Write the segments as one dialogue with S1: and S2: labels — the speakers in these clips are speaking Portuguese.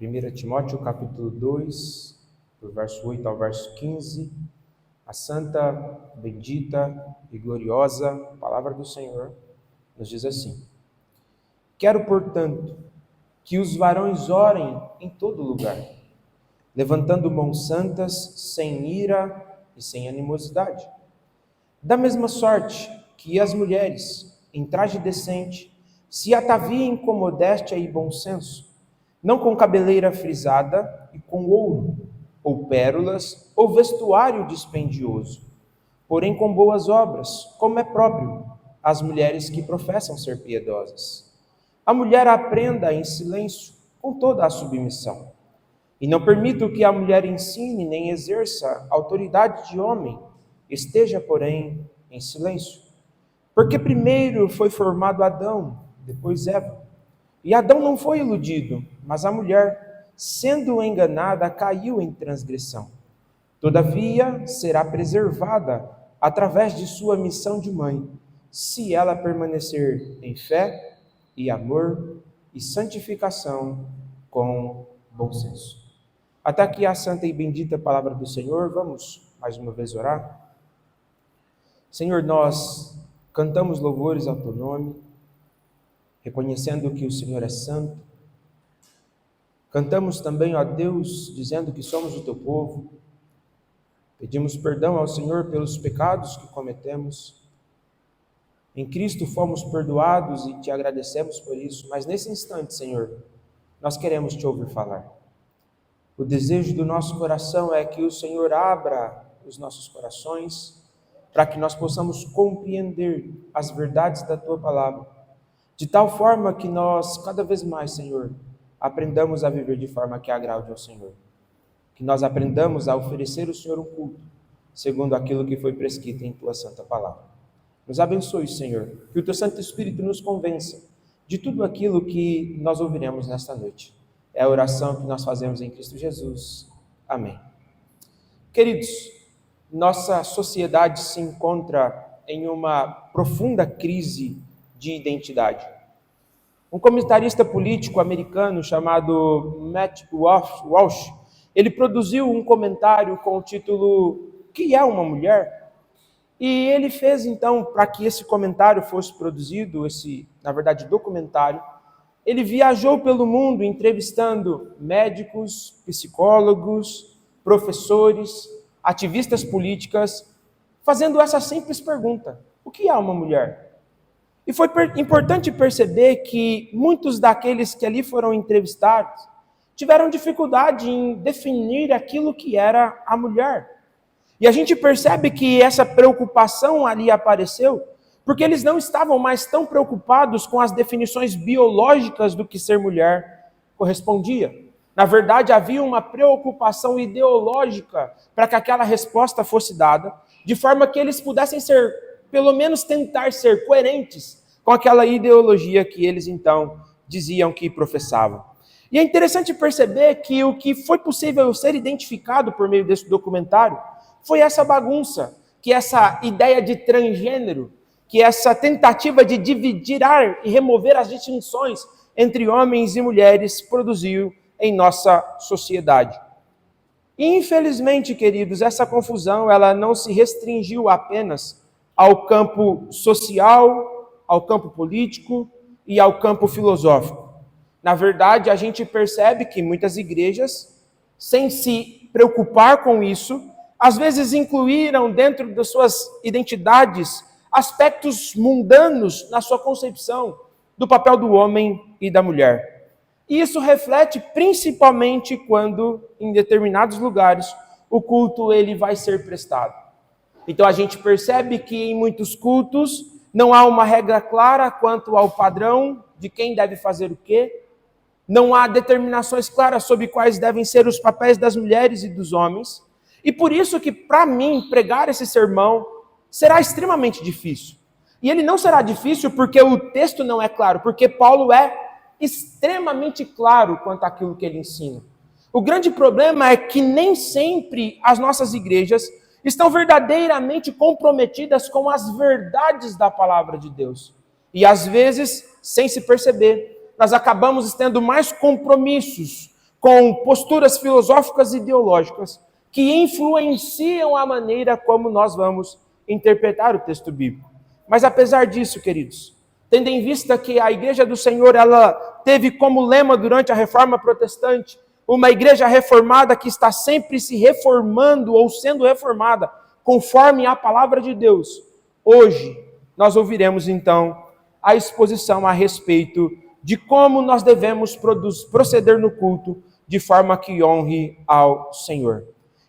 S1: 1 Timóteo capítulo 2, do verso 8 ao verso 15, a santa, bendita e gloriosa palavra do Senhor nos diz assim: Quero, portanto, que os varões orem em todo lugar, levantando mãos santas, sem ira e sem animosidade. Da mesma sorte que as mulheres, em traje decente, se ataviem com modéstia e bom senso, não com cabeleira frisada e com ouro, ou pérolas, ou vestuário dispendioso, porém com boas obras, como é próprio às mulheres que professam ser piedosas. A mulher aprenda em silêncio, com toda a submissão. E não permito que a mulher ensine nem exerça autoridade de homem, esteja, porém, em silêncio. Porque primeiro foi formado Adão, depois Eva. E Adão não foi iludido, mas a mulher, sendo enganada, caiu em transgressão. Todavia, será preservada através de sua missão de mãe, se ela permanecer em fé e amor e santificação com bom senso. Até aqui a santa e bendita palavra do Senhor. Vamos mais uma vez orar? Senhor, nós cantamos louvores ao teu nome, reconhecendo que o Senhor é santo. Cantamos também, ó Deus, dizendo que somos o teu povo. Pedimos perdão ao Senhor pelos pecados que cometemos. Em Cristo fomos perdoados e te agradecemos por isso, mas nesse instante, Senhor, nós queremos te ouvir falar. O desejo do nosso coração é que o Senhor abra os nossos corações para que nós possamos compreender as verdades da tua palavra, de tal forma que nós, cada vez mais, Senhor, aprendamos a viver de forma que agrade ao Senhor. Que nós aprendamos a oferecer ao Senhor um culto, segundo aquilo que foi prescrito em tua santa palavra. Nos abençoe, Senhor, que o teu Santo Espírito nos convença de tudo aquilo que nós ouviremos nesta noite. É a oração que nós fazemos em Cristo Jesus. Amém. Queridos, nossa sociedade se encontra em uma profunda crise de identidade. Um comentarista político americano chamado Matt Walsh, ele produziu um comentário com o título "O que é uma mulher?" E ele fez, então, para que esse comentário fosse produzido, na verdade, documentário, ele viajou pelo mundo entrevistando médicos, psicólogos, professores, ativistas políticas, fazendo essa simples pergunta: o que é uma mulher? E foi importante perceber que muitos daqueles que ali foram entrevistados tiveram dificuldade em definir aquilo que era a mulher. E a gente percebe que essa preocupação ali apareceu porque eles não estavam mais tão preocupados com as definições biológicas do que ser mulher correspondia. Na verdade, havia uma preocupação ideológica para que aquela resposta fosse dada, de forma que eles pudessem ser, pelo menos tentar ser coerentes com aquela ideologia que eles então diziam que professavam. E é interessante perceber que o que foi possível ser identificado por meio desse documentário foi essa bagunça, que essa ideia de transgênero, que essa tentativa de dividir e remover as distinções entre homens e mulheres produziu em nossa sociedade. E, infelizmente, queridos, essa confusão ela não se restringiu apenas ao campo social, ao campo político e ao campo filosófico. Na verdade, a gente percebe que muitas igrejas, sem se preocupar com isso, às vezes incluíram dentro das suas identidades aspectos mundanos na sua concepção do papel do homem e da mulher. E isso reflete principalmente quando, em determinados lugares, o culto ele vai ser prestado. Então a gente percebe que em muitos cultos não há uma regra clara quanto ao padrão de quem deve fazer o quê. Não há determinações claras sobre quais devem ser os papéis das mulheres e dos homens. E por isso que, para mim, pregar esse sermão será extremamente difícil. E ele não será difícil porque o texto não é claro, porque Paulo é extremamente claro quanto àquilo que ele ensina. O grande problema é que nem sempre as nossas igrejas estão verdadeiramente comprometidas com as verdades da palavra de Deus. E às vezes, sem se perceber, nós acabamos tendo mais compromissos com posturas filosóficas e ideológicas que influenciam a maneira como nós vamos interpretar o texto bíblico. Mas apesar disso, queridos, tendo em vista que a Igreja do Senhor, ela teve como lema durante a Reforma Protestante, uma igreja reformada que está sempre se reformando ou sendo reformada conforme a palavra de Deus. Hoje, nós ouviremos então a exposição a respeito de como nós devemos proceder no culto de forma que honre ao Senhor.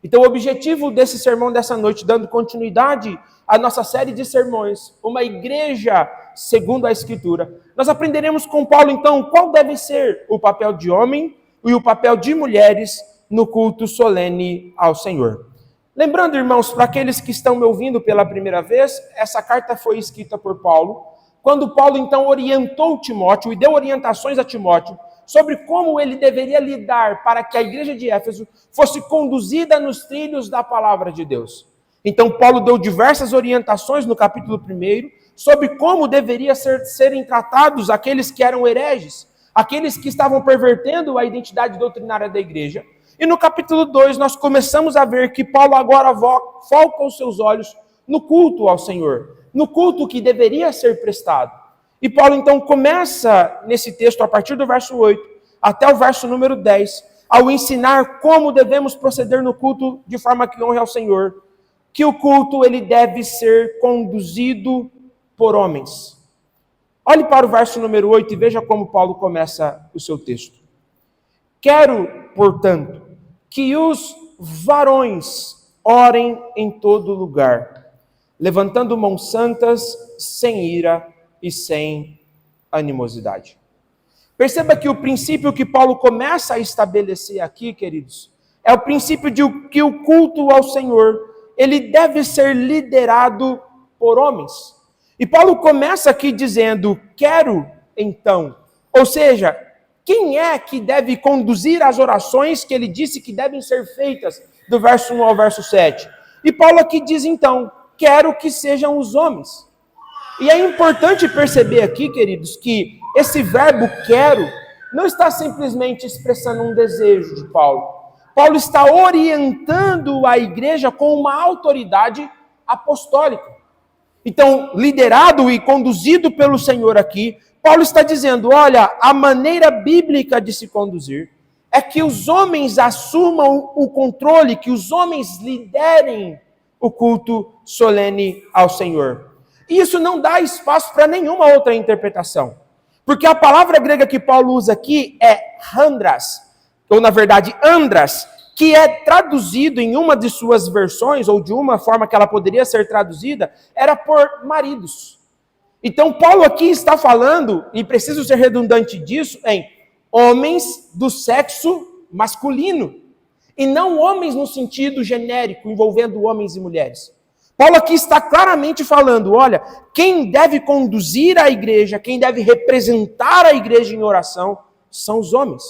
S1: Então, o objetivo desse sermão dessa noite, dando continuidade à nossa série de sermões, uma igreja segundo a Escritura, nós aprenderemos com Paulo, então, qual deve ser o papel de homem e o papel de mulheres no culto solene ao Senhor. Lembrando, irmãos, para aqueles que estão me ouvindo pela primeira vez, essa carta foi escrita por Paulo, quando Paulo, então, orientou Timóteo e deu orientações a Timóteo sobre como ele deveria lidar para que a igreja de Éfeso fosse conduzida nos trilhos da palavra de Deus. Então, Paulo deu diversas orientações no capítulo 1 sobre como deveria serem tratados aqueles que eram hereges, aqueles que estavam pervertendo a identidade doutrinária da igreja. E no capítulo 2, nós começamos a ver que Paulo agora foca os seus olhos no culto ao Senhor, no culto que deveria ser prestado. E Paulo, então, começa nesse texto, a partir do verso 8, até o verso número 10, ao ensinar como devemos proceder no culto de forma que honre ao Senhor, que o culto ele deve ser conduzido por homens. Olhe para o verso número 8 e veja como Paulo começa o seu texto. Quero, portanto, que os varões orem em todo lugar, levantando mãos santas, sem ira e sem animosidade. Perceba que o princípio que Paulo começa a estabelecer aqui, queridos, é o princípio de que o culto ao Senhor, ele deve ser liderado por homens. E Paulo começa aqui dizendo, quero então, ou seja, quem é que deve conduzir as orações que ele disse que devem ser feitas, do verso 1 ao verso 7? E Paulo aqui diz então, quero que sejam os homens. E é importante perceber aqui, queridos, que esse verbo quero não está simplesmente expressando um desejo de Paulo. Paulo está orientando a igreja com uma autoridade apostólica. Então, liderado e conduzido pelo Senhor aqui, Paulo está dizendo, olha, a maneira bíblica de se conduzir é que os homens assumam o controle, que os homens liderem o culto solene ao Senhor. E isso não dá espaço para nenhuma outra interpretação. Porque a palavra grega que Paulo usa aqui é handras, ou na verdade andras, que é traduzido em uma de suas versões, ou de uma forma que ela poderia ser traduzida, era por maridos. Então Paulo aqui está falando, e preciso ser redundante disso, em homens do sexo masculino, e não homens no sentido genérico, envolvendo homens e mulheres. Paulo aqui está claramente falando, olha, quem deve conduzir a igreja, quem deve representar a igreja em oração, são os homens.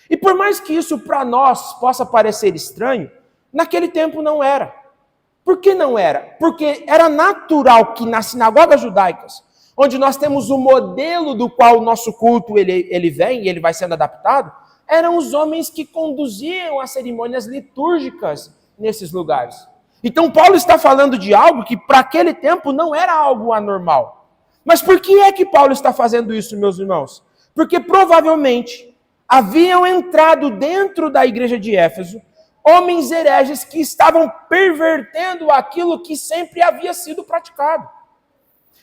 S1: E por mais que isso para nós possa parecer estranho, naquele tempo não era. Por que não era? Porque era natural que nas sinagogas judaicas, onde nós temos o modelo do qual o nosso culto ele vem e ele vai sendo adaptado, eram os homens que conduziam as cerimônias litúrgicas nesses lugares. Então Paulo está falando de algo que para aquele tempo não era algo anormal. Mas por que é que Paulo está fazendo isso, meus irmãos? Porque provavelmente haviam entrado dentro da igreja de Éfeso homens hereges que estavam pervertendo aquilo que sempre havia sido praticado.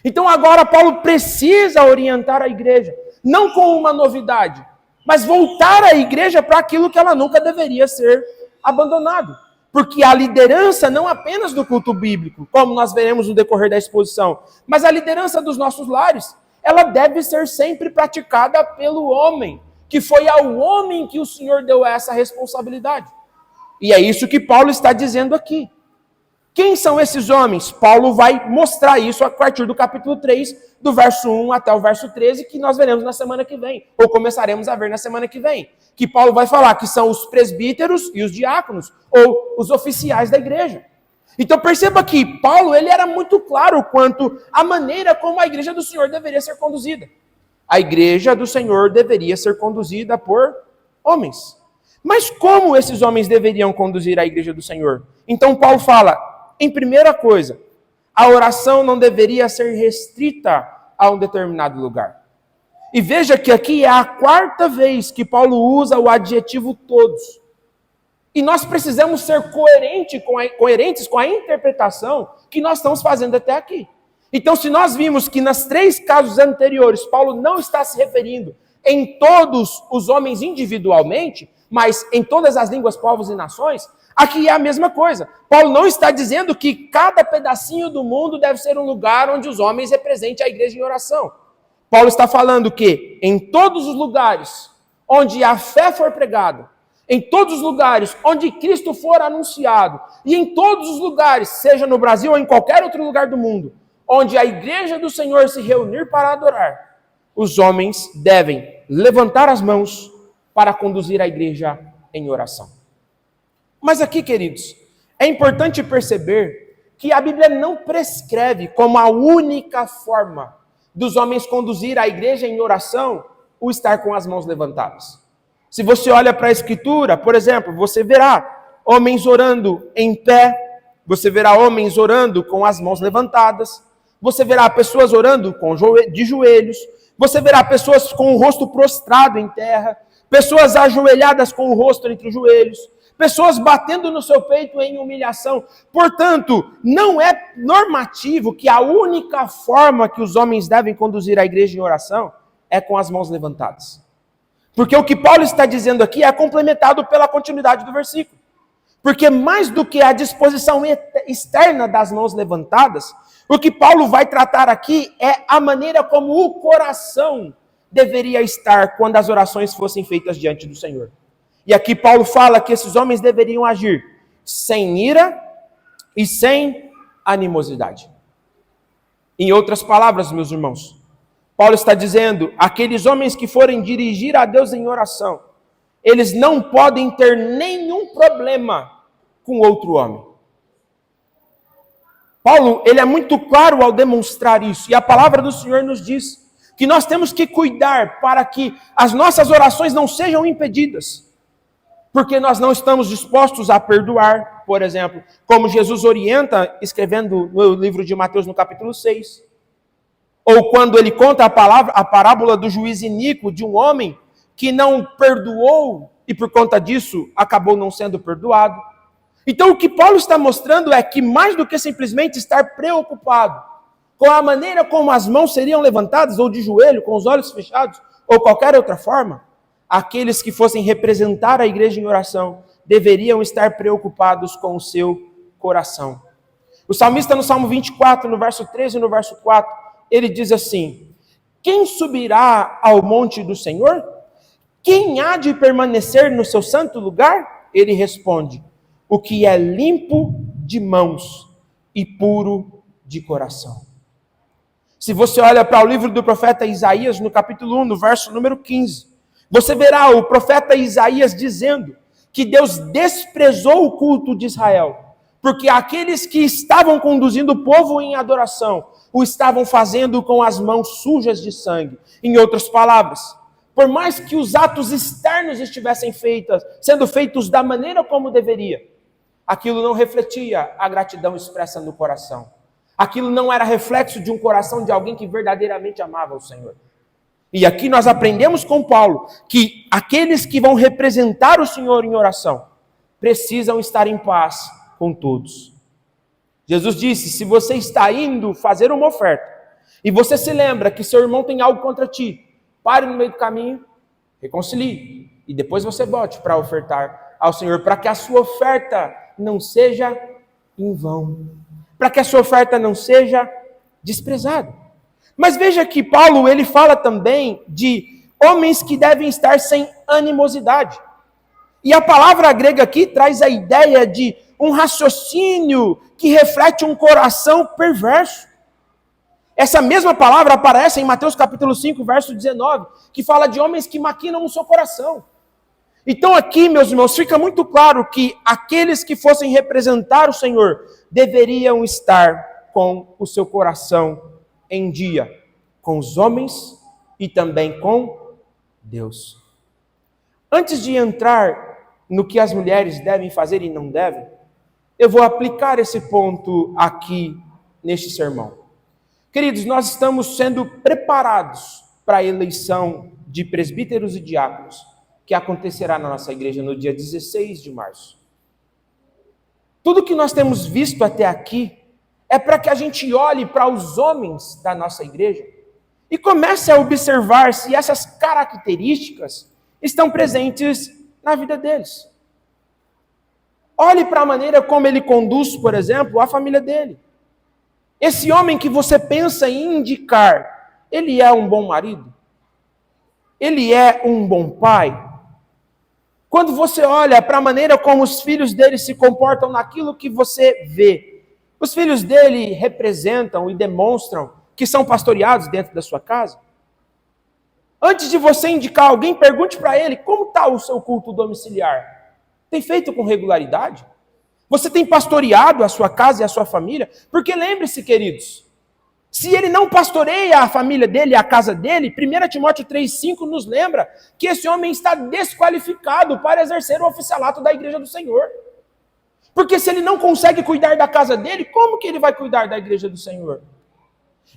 S1: Então agora Paulo precisa orientar a igreja, não com uma novidade, mas voltar a igreja para aquilo que ela nunca deveria ser abandonado. Porque a liderança não apenas do culto bíblico, como nós veremos no decorrer da exposição, mas a liderança dos nossos lares, ela deve ser sempre praticada pelo homem, que foi ao homem que o Senhor deu essa responsabilidade. E é isso que Paulo está dizendo aqui. Quem são esses homens? Paulo vai mostrar isso a partir do capítulo 3, do verso 1 até o verso 13, que nós veremos na semana que vem, ou começaremos a ver na semana que vem. Que Paulo vai falar que são os presbíteros e os diáconos, ou os oficiais da igreja. Então perceba que Paulo ele era muito claro quanto à maneira como a igreja do Senhor deveria ser conduzida. A igreja do Senhor deveria ser conduzida por homens. Mas como esses homens deveriam conduzir a igreja do Senhor? Então Paulo fala, em primeira coisa, a oração não deveria ser restrita a um determinado lugar. E veja que aqui é a quarta vez que Paulo usa o adjetivo todos. E nós precisamos ser coerentes com a interpretação que nós estamos fazendo até aqui. Então, se nós vimos que nas 3 casos anteriores, Paulo não está se referindo em todos os homens individualmente, mas em todas as línguas, povos e nações, aqui é a mesma coisa. Paulo não está dizendo que cada pedacinho do mundo deve ser um lugar onde os homens representem a igreja em oração. Paulo está falando que em todos os lugares onde a fé for pregada, em todos os lugares onde Cristo for anunciado, e em todos os lugares, seja no Brasil ou em qualquer outro lugar do mundo, onde a igreja do Senhor se reunir para adorar, os homens devem levantar as mãos para conduzir a igreja em oração. Mas aqui, queridos, é importante perceber que a Bíblia não prescreve como a única forma dos homens conduzir a igreja em oração o estar com as mãos levantadas. Se você olha para a Escritura, por exemplo, você verá homens orando em pé, você verá homens orando com as mãos levantadas, você verá pessoas orando de joelhos, você verá pessoas com o rosto prostrado em terra, pessoas ajoelhadas com o rosto entre os joelhos, pessoas batendo no seu peito em humilhação. Portanto, não é normativo que a única forma que os homens devem conduzir a igreja em oração é com as mãos levantadas. Porque o que Paulo está dizendo aqui é complementado pela continuidade do versículo. Porque mais do que a disposição externa das mãos levantadas, o que Paulo vai tratar aqui é a maneira como o coração deveria estar quando as orações fossem feitas diante do Senhor. E aqui Paulo fala que esses homens deveriam agir sem ira e sem animosidade. Em outras palavras, meus irmãos, Paulo está dizendo, aqueles homens que forem dirigir a Deus em oração, eles não podem ter nenhum problema com outro homem. Paulo, ele é muito claro ao demonstrar isso, e a palavra do Senhor nos diz que nós temos que cuidar para que as nossas orações não sejam impedidas, porque nós não estamos dispostos a perdoar, por exemplo, como Jesus orienta, escrevendo no livro de Mateus, no capítulo 6, ou quando ele conta a parábola do juiz iníquo de um homem que não perdoou e por conta disso acabou não sendo perdoado. Então o que Paulo está mostrando é que mais do que simplesmente estar preocupado com a maneira como as mãos seriam levantadas, ou de joelho, com os olhos fechados, ou qualquer outra forma, aqueles que fossem representar a igreja em oração deveriam estar preocupados com o seu coração. O salmista no Salmo 24, no verso 13 e no verso 4, ele diz assim: quem subirá ao monte do Senhor? Quem há de permanecer no seu santo lugar? Ele responde: o que é limpo de mãos e puro de coração. Se você olha para o livro do profeta Isaías, no capítulo 1, no verso número 15, você verá o profeta Isaías dizendo que Deus desprezou o culto de Israel, porque aqueles que estavam conduzindo o povo em adoração, o estavam fazendo com as mãos sujas de sangue. Em outras palavras, por mais que os atos externos estivessem sendo feitos da maneira como deveria, aquilo não refletia a gratidão expressa no coração. Aquilo não era reflexo de um coração de alguém que verdadeiramente amava o Senhor. E aqui nós aprendemos com Paulo que aqueles que vão representar o Senhor em oração precisam estar em paz com todos. Jesus disse, se você está indo fazer uma oferta e você se lembra que seu irmão tem algo contra ti, pare no meio do caminho, reconcilie e depois você volte para ofertar ao Senhor, para que a sua oferta não seja em vão, para que a sua oferta não seja desprezada. Mas veja que Paulo, ele fala também de homens que devem estar sem animosidade. E a palavra grega aqui traz a ideia de um raciocínio que reflete um coração perverso. Essa mesma palavra aparece em Mateus capítulo 5, verso 19, que fala de homens que maquinam o seu coração. Então aqui, meus irmãos, fica muito claro que aqueles que fossem representar o Senhor deveriam estar com o seu coração em dia, com os homens e também com Deus. Antes de entrar no que as mulheres devem fazer e não devem, eu vou aplicar esse ponto aqui neste sermão. Queridos, nós estamos sendo preparados para a eleição de presbíteros e diáconos, que acontecerá na nossa igreja no dia 16 de março. Tudo que nós temos visto até aqui é para que a gente olhe para os homens da nossa igreja e comece a observar se essas características estão presentes na vida deles. Olhe para a maneira como ele conduz, por exemplo, a família dele. Esse homem que você pensa em indicar, ele é um bom marido? Ele é um bom pai? Quando você olha para a maneira como os filhos dele se comportam naquilo que você vê, os filhos dele representam e demonstram que são pastoreados dentro da sua casa? Antes de você indicar alguém, pergunte para ele como está o seu culto domiciliar. Tem feito com regularidade? Você tem pastoreado a sua casa e a sua família? Porque lembre-se, queridos, se ele não pastoreia a família dele, a casa dele, 1 Timóteo 3,5 nos lembra que esse homem está desqualificado para exercer o oficialato da igreja do Senhor. Porque se ele não consegue cuidar da casa dele, como que ele vai cuidar da igreja do Senhor?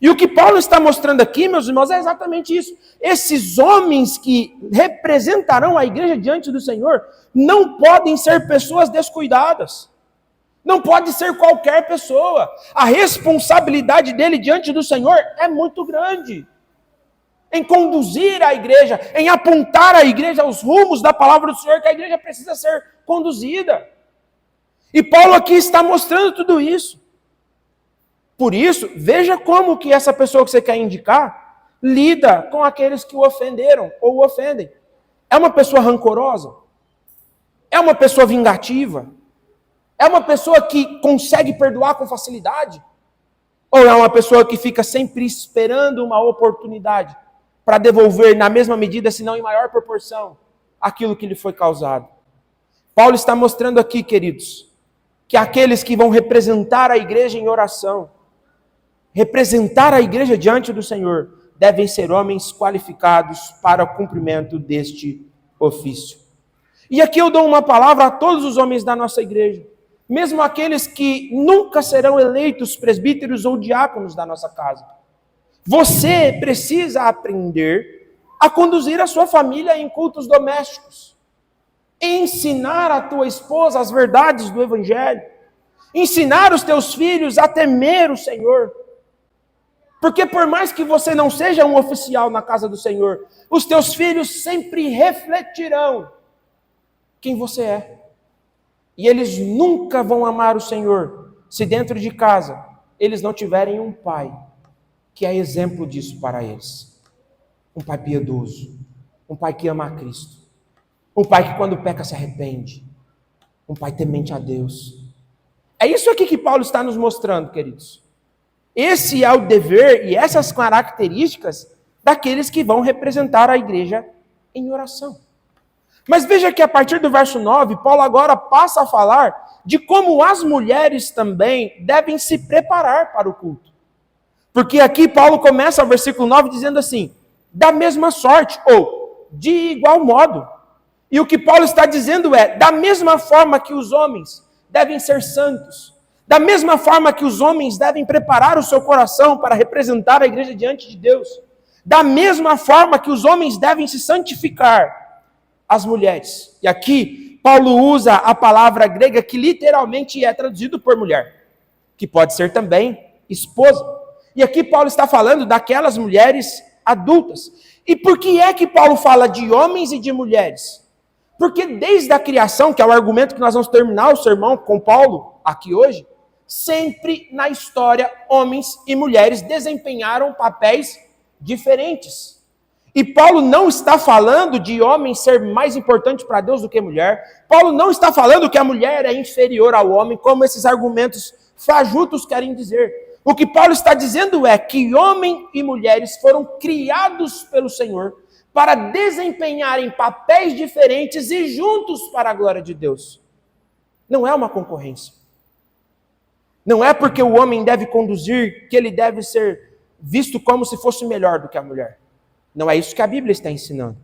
S1: E o que Paulo está mostrando aqui, meus irmãos, é exatamente isso. Esses homens que representarão a igreja diante do Senhor não podem ser pessoas descuidadas. Não pode ser qualquer pessoa. A responsabilidade dele diante do Senhor é muito grande. Em conduzir a igreja, em apontar a igreja aos rumos da palavra do Senhor, que a igreja precisa ser conduzida. E Paulo aqui está mostrando tudo isso. Por isso, veja como que essa pessoa que você quer indicar lida com aqueles que o ofenderam ou o ofendem. É uma pessoa rancorosa? É uma pessoa vingativa? É uma pessoa que consegue perdoar com facilidade? Ou é uma pessoa que fica sempre esperando uma oportunidade para devolver na mesma medida, se não em maior proporção, aquilo que lhe foi causado? Paulo está mostrando aqui, queridos, que aqueles que vão representar a igreja em oração, representar a igreja diante do Senhor, devem ser homens qualificados para o cumprimento deste ofício. E aqui eu dou uma palavra a todos os homens da nossa igreja, mesmo aqueles que nunca serão eleitos presbíteros ou diáconos da nossa casa. Você precisa aprender a conduzir a sua família em cultos domésticos, ensinar a tua esposa as verdades do Evangelho, ensinar os teus filhos a temer o Senhor. Porque por mais que você não seja um oficial na casa do Senhor, os teus filhos sempre refletirão quem você é. E eles nunca vão amar o Senhor se dentro de casa eles não tiverem um pai que é exemplo disso para eles. Um pai piedoso, um pai que ama a Cristo, um pai que quando peca se arrepende, um pai temente a Deus. É isso aqui que Paulo está nos mostrando, queridos. Esse é o dever e essas características daqueles que vão representar a igreja em oração. Mas veja que a partir do verso 9, Paulo agora passa a falar de como as mulheres também devem se preparar para o culto. Porque aqui Paulo começa o versículo 9 dizendo assim, da mesma sorte, ou de igual modo. E o que Paulo está dizendo é, da mesma forma que os homens devem ser santos, da mesma forma que os homens devem preparar o seu coração para representar a igreja diante de Deus, da mesma forma que os homens devem se santificar, as mulheres. E aqui, Paulo usa a palavra grega que literalmente é traduzido por mulher, que pode ser também esposa. E aqui Paulo está falando daquelas mulheres adultas. E por que é que Paulo fala de homens e de mulheres? Porque desde a criação, que é o argumento que nós vamos terminar o sermão com Paulo aqui hoje, sempre na história, homens e mulheres desempenharam papéis diferentes. E Paulo não está falando de homem ser mais importante para Deus do que mulher. Paulo não está falando que a mulher é inferior ao homem, como esses argumentos fajutos querem dizer. O que Paulo está dizendo é que homem e mulheres foram criados pelo Senhor para desempenharem papéis diferentes e juntos para a glória de Deus. Não é uma concorrência. Não é porque o homem deve conduzir que ele deve ser visto como se fosse melhor do que a mulher. Não é isso que a Bíblia está ensinando.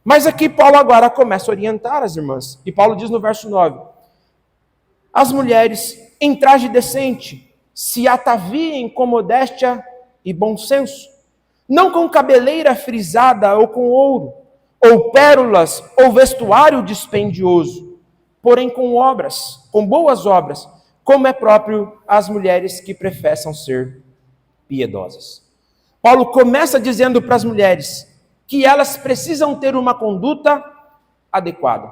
S1: Mas aqui Paulo agora começa a orientar as irmãs. E Paulo diz no verso 9: as mulheres em traje decente se ataviem com modéstia e bom senso, não com cabeleira frisada ou com ouro, ou pérolas, ou vestuário dispendioso, porém com obras, com boas obras, como é próprio às mulheres que professam ser piedosas. Paulo começa dizendo para as mulheres que elas precisam ter uma conduta adequada.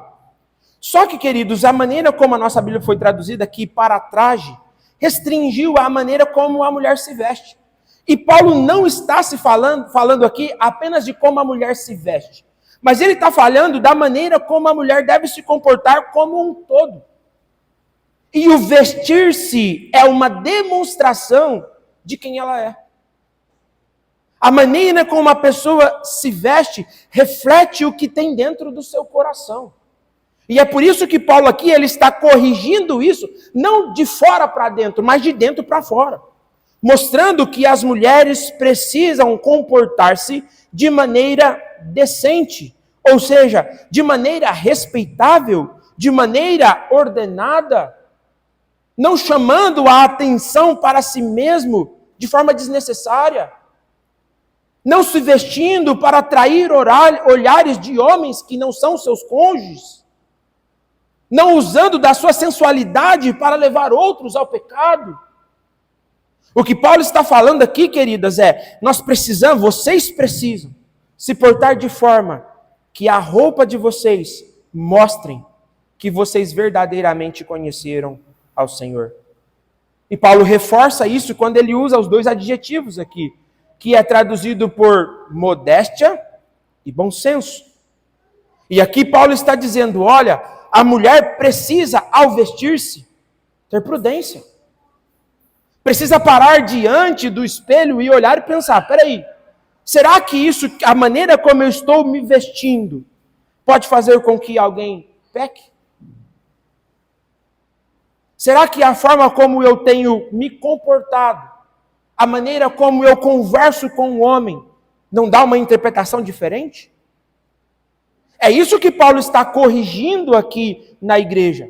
S1: Só que, queridos, a maneira como a nossa Bíblia foi traduzida aqui para traje, restringiu a maneira como a mulher se veste. E Paulo não está se falando aqui apenas de como a mulher se veste, mas ele está falando da maneira como a mulher deve se comportar como um todo. E o vestir-se é uma demonstração de quem ela é. A maneira como uma pessoa se veste reflete o que tem dentro do seu coração. E é por isso que Paulo aqui ele está corrigindo isso, não de fora para dentro, mas de dentro para fora. Mostrando que as mulheres precisam comportar-se de maneira decente, ou seja, de maneira respeitável, de maneira ordenada, não chamando a atenção para si mesmo de forma desnecessária, não se vestindo para atrair olhares de homens que não são seus cônjuges, não usando da sua sensualidade para levar outros ao pecado. O que Paulo está falando aqui, queridas, vocês precisam se portar de forma que a roupa de vocês mostrem que vocês verdadeiramente conheceram ao Senhor. E Paulo reforça isso quando ele usa os dois adjetivos aqui, que é traduzido por modéstia e bom senso. E aqui Paulo está dizendo, olha, a mulher precisa, ao vestir-se, ter prudência. Precisa parar diante do espelho e olhar e pensar, peraí, será que a maneira como eu estou me vestindo, pode fazer com que alguém peque? Será que a forma como eu tenho me comportado, a maneira como eu converso com o homem, não dá uma interpretação diferente? É isso que Paulo está corrigindo aqui na igreja.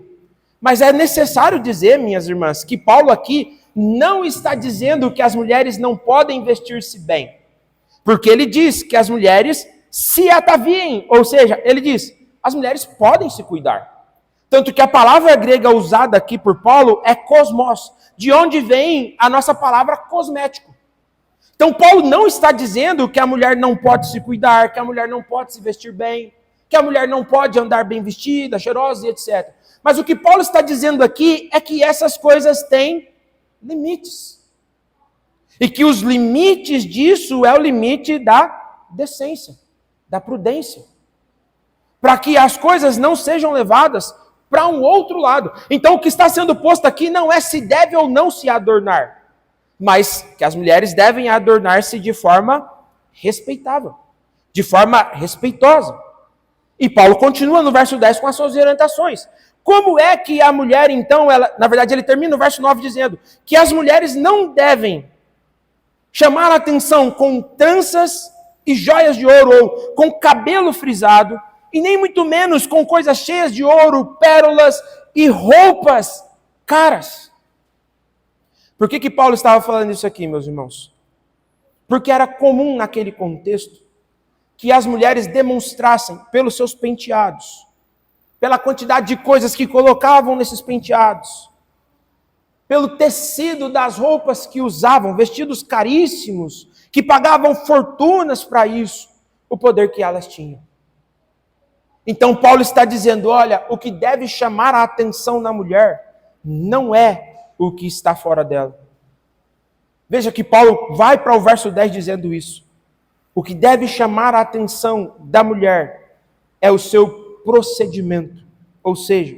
S1: Mas é necessário dizer, minhas irmãs, que Paulo aqui não está dizendo que as mulheres não podem vestir-se bem. Porque ele diz que as mulheres se ataviem, ou seja, ele diz, as mulheres podem se cuidar. Tanto que a palavra grega usada aqui por Paulo é cosmos, de onde vem a nossa palavra cosmético. Então Paulo não está dizendo que a mulher não pode se cuidar, que a mulher não pode se vestir bem, que a mulher não pode andar bem vestida, cheirosa e etc. Mas o que Paulo está dizendo aqui é que essas coisas têm limites. E que os limites disso é o limite da decência, da prudência. Para que as coisas não sejam levadas para um outro lado. Então o que está sendo posto aqui não é se deve ou não se adornar, mas que as mulheres devem adornar-se de forma respeitável, de forma respeitosa. E Paulo continua no verso 10 com as suas orientações. Como é que a mulher, então, na verdade ele termina no verso 9 dizendo que as mulheres não devem chamar a atenção com tranças e joias de ouro ou com cabelo frisado, e nem muito menos com coisas cheias de ouro, pérolas e roupas caras. Por que Paulo estava falando isso aqui, meus irmãos? Porque era comum naquele contexto que as mulheres demonstrassem pelos seus penteados, pela quantidade de coisas que colocavam nesses penteados, pelo tecido das roupas que usavam, vestidos caríssimos, que pagavam fortunas para isso, o poder que elas tinham. Então Paulo está dizendo, olha, o que deve chamar a atenção na mulher não é o que está fora dela. Veja que Paulo vai para o verso 10 dizendo isso. O que deve chamar a atenção da mulher é o seu procedimento. Ou seja,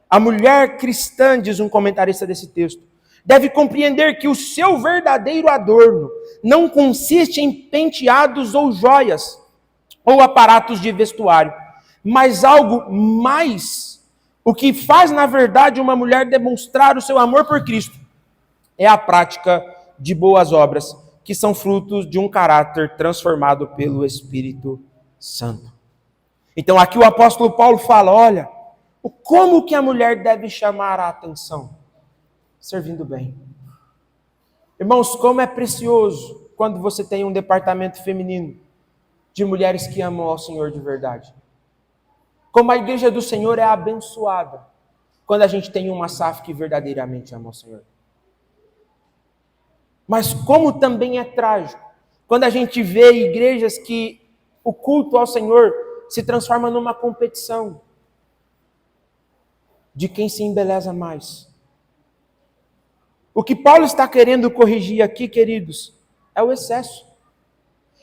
S1: a mulher cristã, diz um comentarista desse texto, deve compreender que o seu verdadeiro adorno não consiste em penteados ou joias, ou aparatos de vestuário, mas algo mais. O que faz, na verdade, uma mulher demonstrar o seu amor por Cristo é a prática de boas obras, que são frutos de um caráter transformado pelo Espírito Santo. Então aqui o apóstolo Paulo fala, olha, como que a mulher deve chamar a atenção? Servindo bem. Irmãos, como é precioso quando você tem um departamento feminino de mulheres que amam ao Senhor de verdade. Como a igreja do Senhor é abençoada quando a gente tem uma SAF que verdadeiramente ama ao Senhor. Mas como também é trágico quando a gente vê igrejas que o culto ao Senhor se transforma numa competição de quem se embeleza mais. O que Paulo está querendo corrigir aqui, queridos, é o excesso.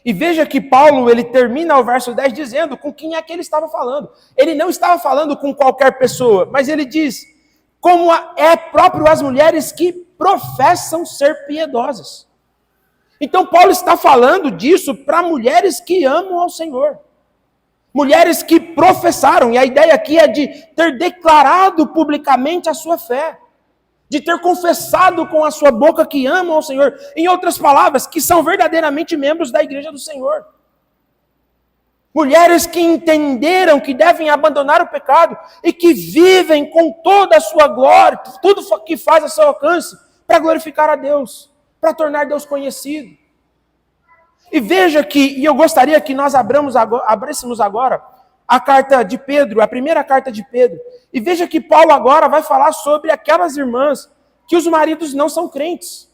S1: E veja que Paulo, ele termina o verso 10 dizendo com quem é que ele estava falando. Ele não estava falando com qualquer pessoa, mas ele diz, como é próprio as mulheres que professam ser piedosas. Então Paulo está falando disso para mulheres que amam ao Senhor. Mulheres que professaram, e a ideia aqui é de ter declarado publicamente a sua fé. De ter confessado com a sua boca que amam ao Senhor. Em outras palavras, que são verdadeiramente membros da igreja do Senhor. Mulheres que entenderam que devem abandonar o pecado e que vivem com toda a sua glória, tudo que faz a seu alcance, para glorificar a Deus, para tornar Deus conhecido. E veja que, e eu gostaria que nós abríssemos agora a carta de Pedro, a primeira carta de Pedro. E veja que Paulo agora vai falar sobre aquelas irmãs que os maridos não são crentes.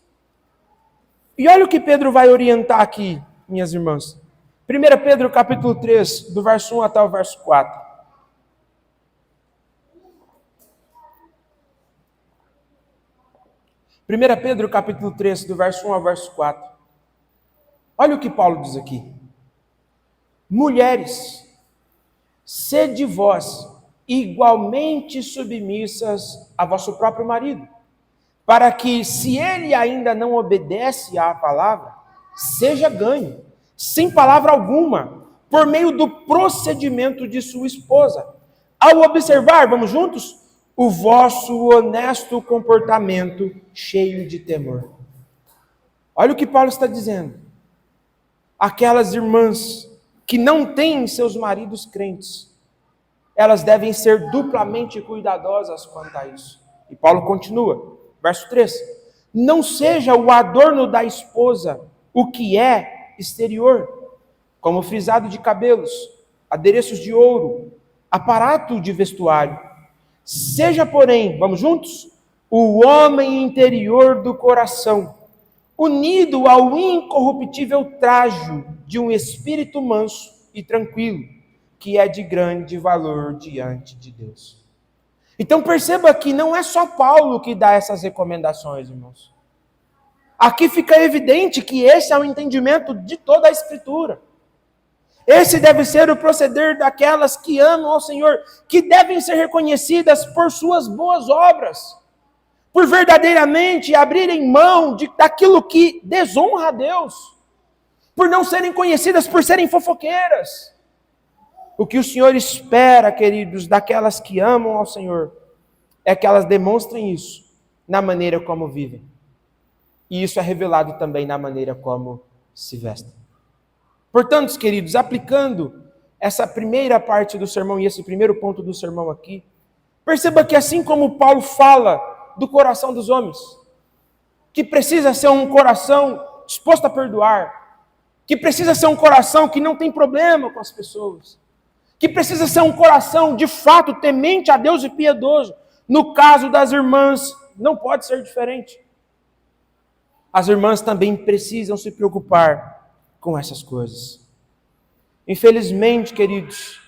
S1: E olha o que Pedro vai orientar aqui, minhas irmãs. 1 Pedro capítulo 3, do verso 1 até o verso 4. 1 Pedro capítulo 3, do verso 1 ao verso 4. Olha o que Paulo diz aqui. Mulheres, sede vós igualmente submissas a vosso próprio marido, para que, se ele ainda não obedece à palavra, seja ganho, sem palavra alguma, por meio do procedimento de sua esposa, ao observar, vamos juntos, o vosso honesto comportamento cheio de temor. Olha o que Paulo está dizendo. Aquelas irmãs que não têm seus maridos crentes, elas devem ser duplamente cuidadosas quanto a isso. E Paulo continua, verso 3. Não seja o adorno da esposa o que é exterior, como frisado de cabelos, adereços de ouro, aparato de vestuário. Seja, porém, vamos juntos? O homem interior do coração, unido ao incorruptível trajo de um espírito manso e tranquilo, que é de grande valor diante de Deus. Então perceba que não é só Paulo que dá essas recomendações, irmãos. Aqui fica evidente que esse é o entendimento de toda a Escritura. Esse deve ser o proceder daquelas que amam ao Senhor, que devem ser reconhecidas por suas boas obras, por verdadeiramente abrirem mão daquilo que desonra a Deus, por não serem conhecidas por serem fofoqueiras. O que o Senhor espera, queridos, daquelas que amam ao Senhor, é que elas demonstrem isso na maneira como vivem. E isso é revelado também na maneira como se vestem. Portanto, queridos, aplicando essa primeira parte do sermão e esse primeiro ponto do sermão aqui, perceba que assim como Paulo fala do coração dos homens, que precisa ser um coração disposto a perdoar, que precisa ser um coração que não tem problema com as pessoas, que precisa ser um coração de fato temente a Deus e piedoso. No caso das irmãs, não pode ser diferente. As irmãs também precisam se preocupar com essas coisas. Infelizmente, queridos,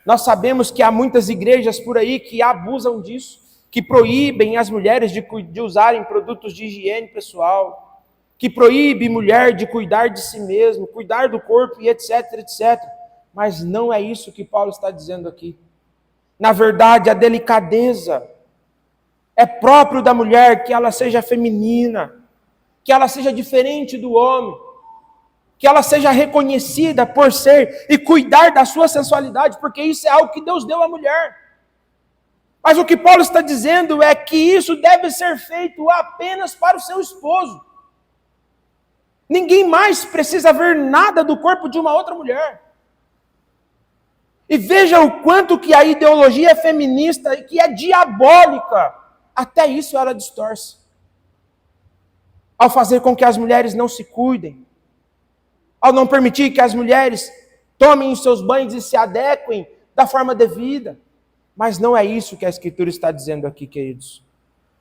S1: nós sabemos que há muitas igrejas por aí que abusam disso, que proíbem as mulheres de usarem produtos de higiene pessoal, que proíbe mulher de cuidar de si mesmo, cuidar do corpo e etc, etc. Mas não é isso que Paulo está dizendo aqui. Na verdade, a delicadeza é próprio da mulher que ela seja feminina, que ela seja diferente do homem, que ela seja reconhecida por ser e cuidar da sua sensualidade, porque isso é algo que Deus deu à mulher. Mas o que Paulo está dizendo é que isso deve ser feito apenas para o seu esposo. Ninguém mais precisa ver nada do corpo de uma outra mulher. E veja o quanto que a ideologia feminista, que é diabólica, até isso ela distorce. Ao fazer com que as mulheres não se cuidem, ao não permitir que as mulheres tomem os seus banhos e se adequem da forma devida. Mas não é isso que a Escritura está dizendo aqui, queridos.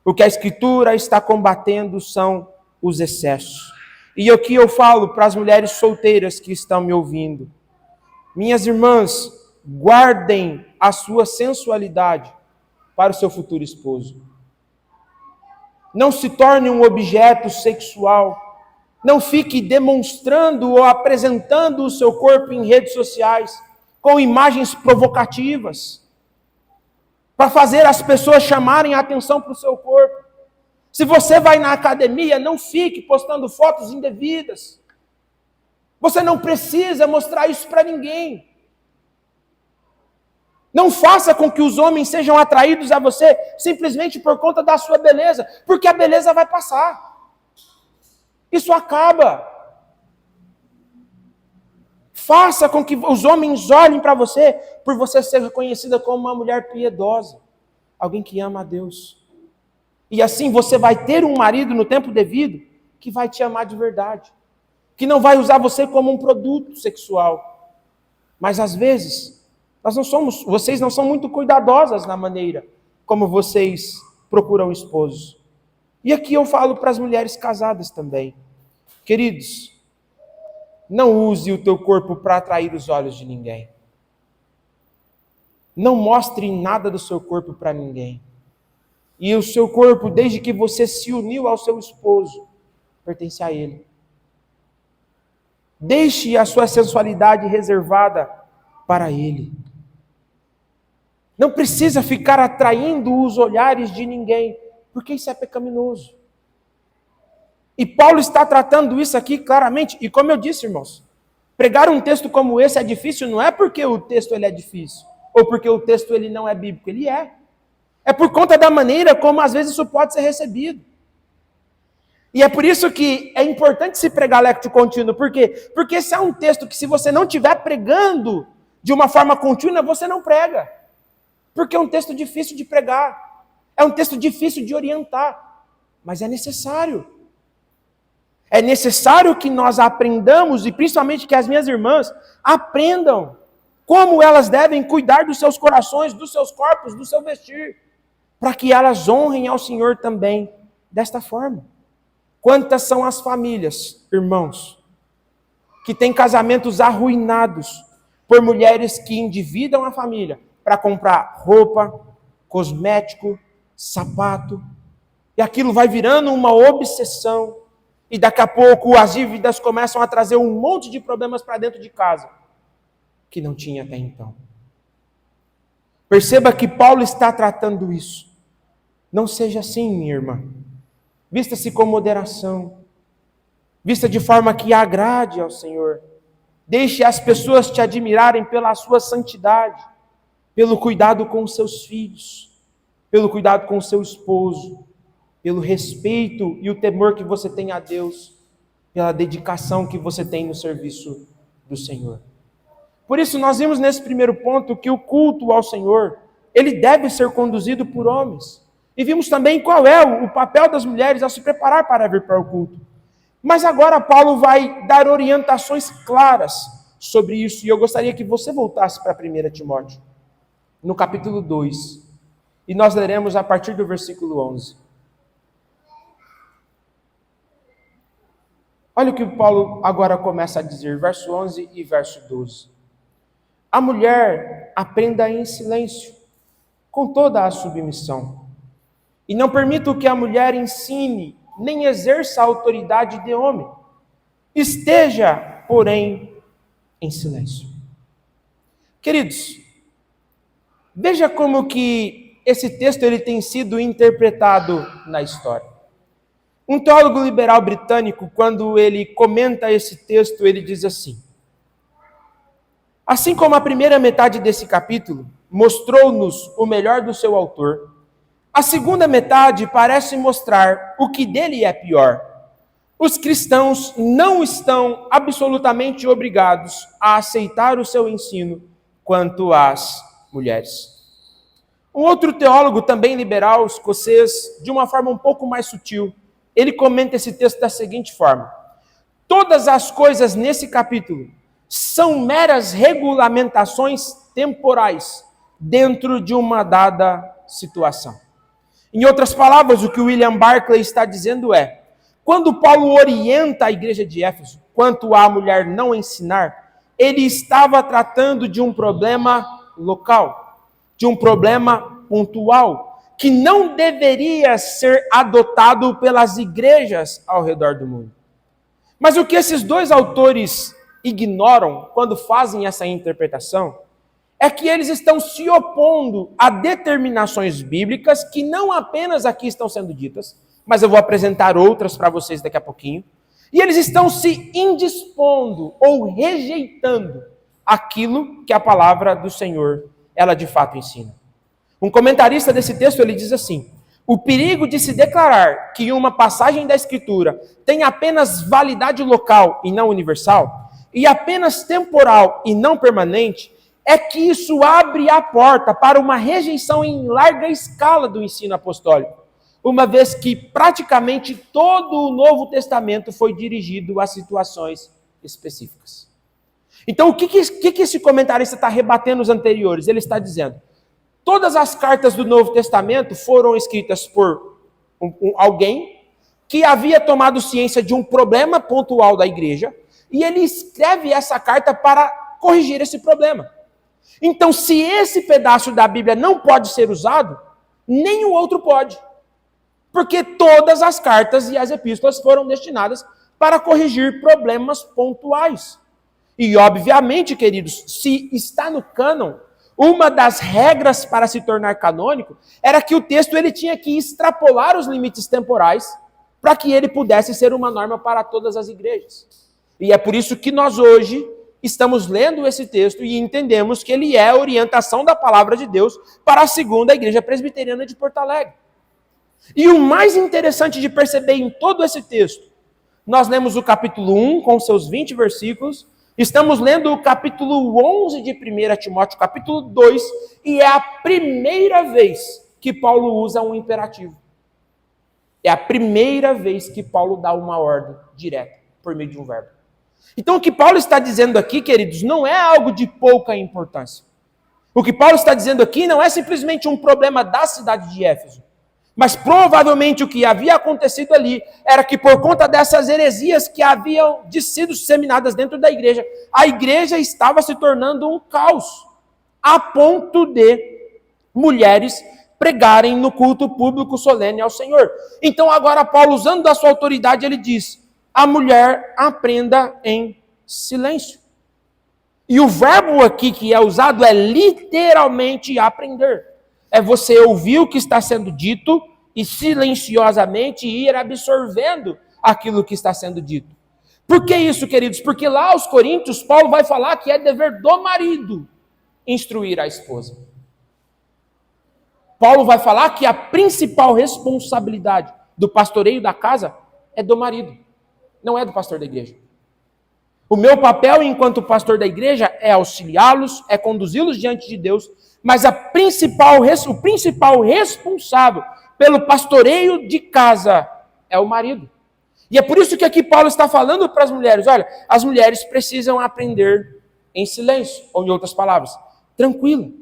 S1: O que a Escritura está combatendo são os excessos. E aqui eu falo para as mulheres solteiras que estão me ouvindo. Minhas irmãs, guardem a sua sensualidade para o seu futuro esposo. Não se torne um objeto sexual. Não fique demonstrando ou apresentando o seu corpo em redes sociais com imagens provocativas para fazer as pessoas chamarem a atenção para o seu corpo. Se você vai na academia, não fique postando fotos indevidas. Você não precisa mostrar isso para ninguém. Não faça com que os homens sejam atraídos a você simplesmente por conta da sua beleza, porque a beleza vai passar. Isso acaba. Faça com que os homens olhem para você por você ser reconhecida como uma mulher piedosa, alguém que ama a Deus. E assim você vai ter um marido no tempo devido que vai te amar de verdade, que não vai usar você como um produto sexual. Mas às vezes vocês não são muito cuidadosas na maneira como vocês procuram esposos. E aqui eu falo para as mulheres casadas também. Queridos, não use o teu corpo para atrair os olhos de ninguém. Não mostre nada do seu corpo para ninguém. E o seu corpo, desde que você se uniu ao seu esposo, pertence a ele. Deixe a sua sensualidade reservada para ele. Não precisa ficar atraindo os olhares de ninguém, porque isso é pecaminoso. E Paulo está tratando isso aqui claramente. E como eu disse, irmãos, pregar um texto como esse é difícil, não é porque o texto ele é difícil, ou porque o texto ele não é bíblico, ele é. É por conta da maneira como às vezes isso pode ser recebido. E é por isso que é importante se pregar lectio contínuo. Por quê? Porque esse é um texto que se você não estiver pregando de uma forma contínua, você não prega. Porque é um texto difícil de pregar. É um texto difícil de orientar. Mas é necessário. É necessário que nós aprendamos, e principalmente que as minhas irmãs aprendam como elas devem cuidar dos seus corações, dos seus corpos, do seu vestir, para que elas honrem ao Senhor também desta forma. Quantas são as famílias, irmãos, que têm casamentos arruinados por mulheres que endividam a família para comprar roupa, cosmético, sapato, e aquilo vai virando uma obsessão, e daqui a pouco as dívidas começam a trazer um monte de problemas para dentro de casa, que não tinha até então. Perceba que Paulo está tratando isso. Não seja assim, minha irmã. Vista-se com moderação. Vista de forma que agrade ao Senhor. Deixe as pessoas te admirarem pela sua santidade, pelo cuidado com os seus filhos, pelo cuidado com o seu esposo, pelo respeito e o temor que você tem a Deus, pela dedicação que você tem no serviço do Senhor. Por isso nós vimos nesse primeiro ponto que o culto ao Senhor, ele deve ser conduzido por homens. E vimos também qual é o papel das mulheres ao se preparar para vir para o culto. Mas agora Paulo vai dar orientações claras sobre isso, e eu gostaria que você voltasse para 1 Timóteo, no capítulo 2, e nós leremos a partir do versículo 11. Olha o que Paulo agora começa a dizer, verso 11 e verso 12. A mulher aprenda em silêncio, com toda a submissão. E não permita que a mulher ensine, nem exerça a autoridade de homem. Esteja, porém, em silêncio. Queridos, veja como que esse texto ele tem sido interpretado na história. Um teólogo liberal britânico, quando ele comenta esse texto, ele diz assim: assim como a primeira metade desse capítulo mostrou-nos o melhor do seu autor, a segunda metade parece mostrar o que dele é pior. Os cristãos não estão absolutamente obrigados a aceitar o seu ensino, quanto às mulheres. Um outro teólogo, também liberal, escocês, de uma forma um pouco mais sutil, ele comenta esse texto da seguinte forma: todas as coisas nesse capítulo são meras regulamentações temporais dentro de uma dada situação. Em outras palavras, o que William Barclay está dizendo é: quando Paulo orienta a igreja de Éfeso quanto à mulher não ensinar, ele estava tratando de um problema local, de um problema pontual, que não deveria ser adotado pelas igrejas ao redor do mundo. Mas o que esses dois autores ignoram quando fazem essa interpretação é que eles estão se opondo a determinações bíblicas que não apenas aqui estão sendo ditas, mas eu vou apresentar outras para vocês daqui a pouquinho, e eles estão se indispondo ou rejeitando aquilo que a palavra do Senhor, ela de fato ensina. Um comentarista desse texto, ele diz assim: o perigo de se declarar que uma passagem da Escritura tem apenas validade local e não universal, e apenas temporal e não permanente, é que isso abre a porta para uma rejeição em larga escala do ensino apostólico, uma vez que praticamente todo o Novo Testamento foi dirigido a situações específicas. Então, o que esse comentarista está rebatendo os anteriores? Ele está dizendo: todas as cartas do Novo Testamento foram escritas por alguém que havia tomado ciência de um problema pontual da igreja, e ele escreve essa carta para corrigir esse problema. Então, se esse pedaço da Bíblia não pode ser usado, nem o outro pode. Porque todas as cartas e as epístolas foram destinadas para corrigir problemas pontuais. E, obviamente, queridos, se está no cânon, uma das regras para se tornar canônico era que o texto ele tinha que extrapolar os limites temporais para que ele pudesse ser uma norma para todas as igrejas. E é por isso que nós hoje estamos lendo esse texto e entendemos que ele é a orientação da palavra de Deus para a segunda igreja presbiteriana de Porto Alegre. E o mais interessante de perceber em todo esse texto, nós lemos o capítulo 1 com seus 20 versículos, estamos lendo o capítulo 11 de 1 Timóteo, capítulo 2, e é a primeira vez que Paulo usa um imperativo. É a primeira vez que Paulo dá uma ordem direta por meio de um verbo. Então, o que Paulo está dizendo aqui, queridos, não é algo de pouca importância. O que Paulo está dizendo aqui não é simplesmente um problema da cidade de Éfeso, mas provavelmente o que havia acontecido ali era que por conta dessas heresias que haviam sido disseminadas dentro da igreja, a igreja estava se tornando um caos, a ponto de mulheres pregarem no culto público solene ao Senhor. Então agora Paulo, usando da sua autoridade, ele diz: a mulher aprenda em silêncio. E o verbo aqui que é usado é literalmente aprender. É você ouvir o que está sendo dito e silenciosamente ir absorvendo aquilo que está sendo dito. Por que isso, queridos? Porque lá aos Coríntios, Paulo vai falar que é dever do marido instruir a esposa. Paulo vai falar que a principal responsabilidade do pastoreio da casa é do marido, não é do pastor da igreja. O meu papel enquanto pastor da igreja é auxiliá-los, é conduzi-los diante de Deus, mas o principal responsável pelo pastoreio de casa é o marido. E é por isso que aqui Paulo está falando para as mulheres: olha, as mulheres precisam aprender em silêncio, ou em outras palavras, tranquilo.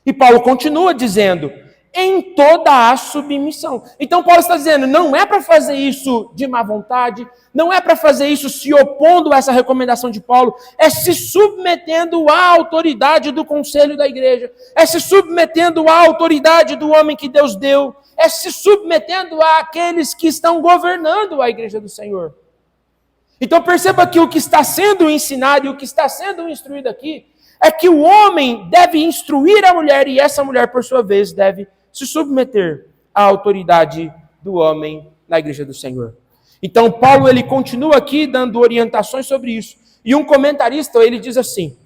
S1: E Paulo continua dizendo: em toda a submissão. Então Paulo está dizendo, não é para fazer isso de má vontade, não é para fazer isso se opondo a essa recomendação de Paulo, é se submetendo à autoridade do conselho da igreja, é se submetendo à autoridade do homem que Deus deu, é se submetendo àqueles que estão governando a igreja do Senhor. Então perceba que o que está sendo ensinado e o que está sendo instruído aqui é que o homem deve instruir a mulher e essa mulher, por sua vez, deve se submeter à autoridade do homem na igreja do Senhor. Então, Paulo, ele continua aqui dando orientações sobre isso. E um comentarista, ele diz assim: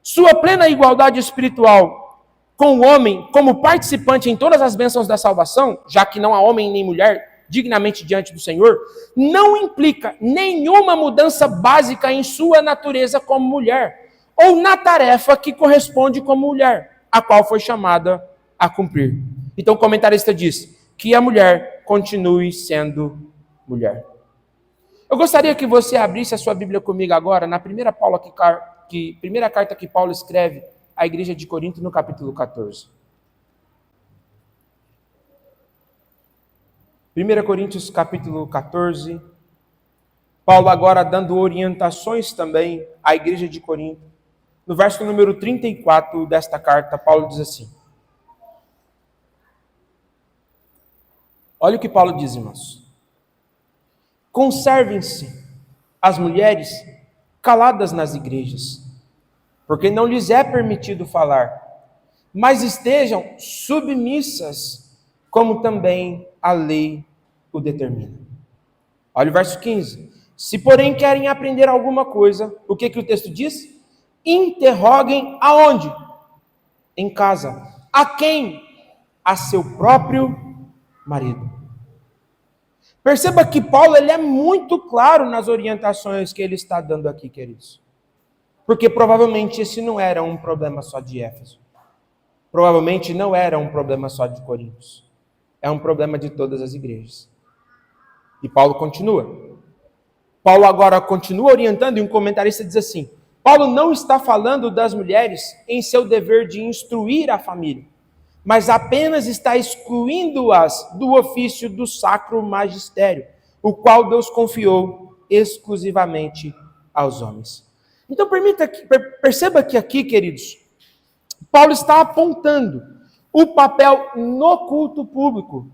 S1: sua plena igualdade espiritual com o homem, como participante em todas as bênçãos da salvação, já que não há homem nem mulher dignamente diante do Senhor, não implica nenhuma mudança básica em sua natureza como mulher, ou na tarefa que corresponde como mulher, a qual foi chamada a cumprir. Então o comentarista diz que a mulher continue sendo mulher. Eu gostaria que você abrisse a sua Bíblia comigo agora, na primeira carta que Paulo escreve à igreja de Corinto, no capítulo 14. 1 Coríntios, capítulo 14. Paulo agora dando orientações também à igreja de Corinto. No verso número 34 desta carta, Paulo diz assim. Olha o que Paulo diz, irmãos. Conservem-se as mulheres caladas nas igrejas, porque não lhes é permitido falar, mas estejam submissas, como também a lei o determina. Olha o verso 15. Se, porém, querem aprender alguma coisa, o que o texto diz? Interroguem aonde? Em casa. A quem? A seu próprio marido. Perceba que Paulo ele é muito claro nas orientações que ele está dando aqui, queridos. Porque provavelmente esse não era um problema só de Éfeso. Provavelmente não era um problema só de Coríntios. É um problema de todas as igrejas. E Paulo continua. Paulo agora continua orientando e um comentarista diz assim: Paulo não está falando das mulheres em seu dever de instruir a família, mas apenas está excluindo-as do ofício do sacro magistério, o qual Deus confiou exclusivamente aos homens. Então perceba que aqui, queridos, Paulo está apontando o papel no culto público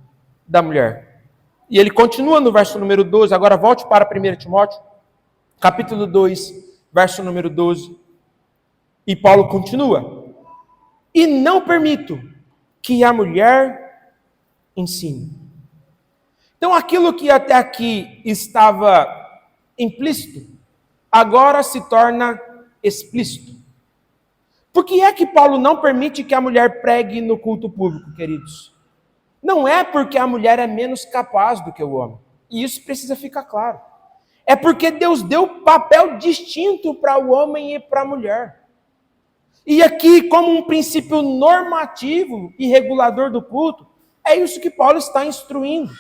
S1: da mulher. E ele continua no verso número 12, agora volte para 1 Timóteo, capítulo 2, verso número 12. E Paulo continua. E não permito que a mulher ensine. Então aquilo que até aqui estava implícito, agora se torna explícito. Por que é que Paulo não permite que a mulher pregue no culto público, queridos? Não é porque a mulher é menos capaz do que o homem. E isso precisa ficar claro. É porque Deus deu papel distinto para o homem e para a mulher. E aqui, como um princípio normativo e regulador do culto, é isso que Paulo está instruindo.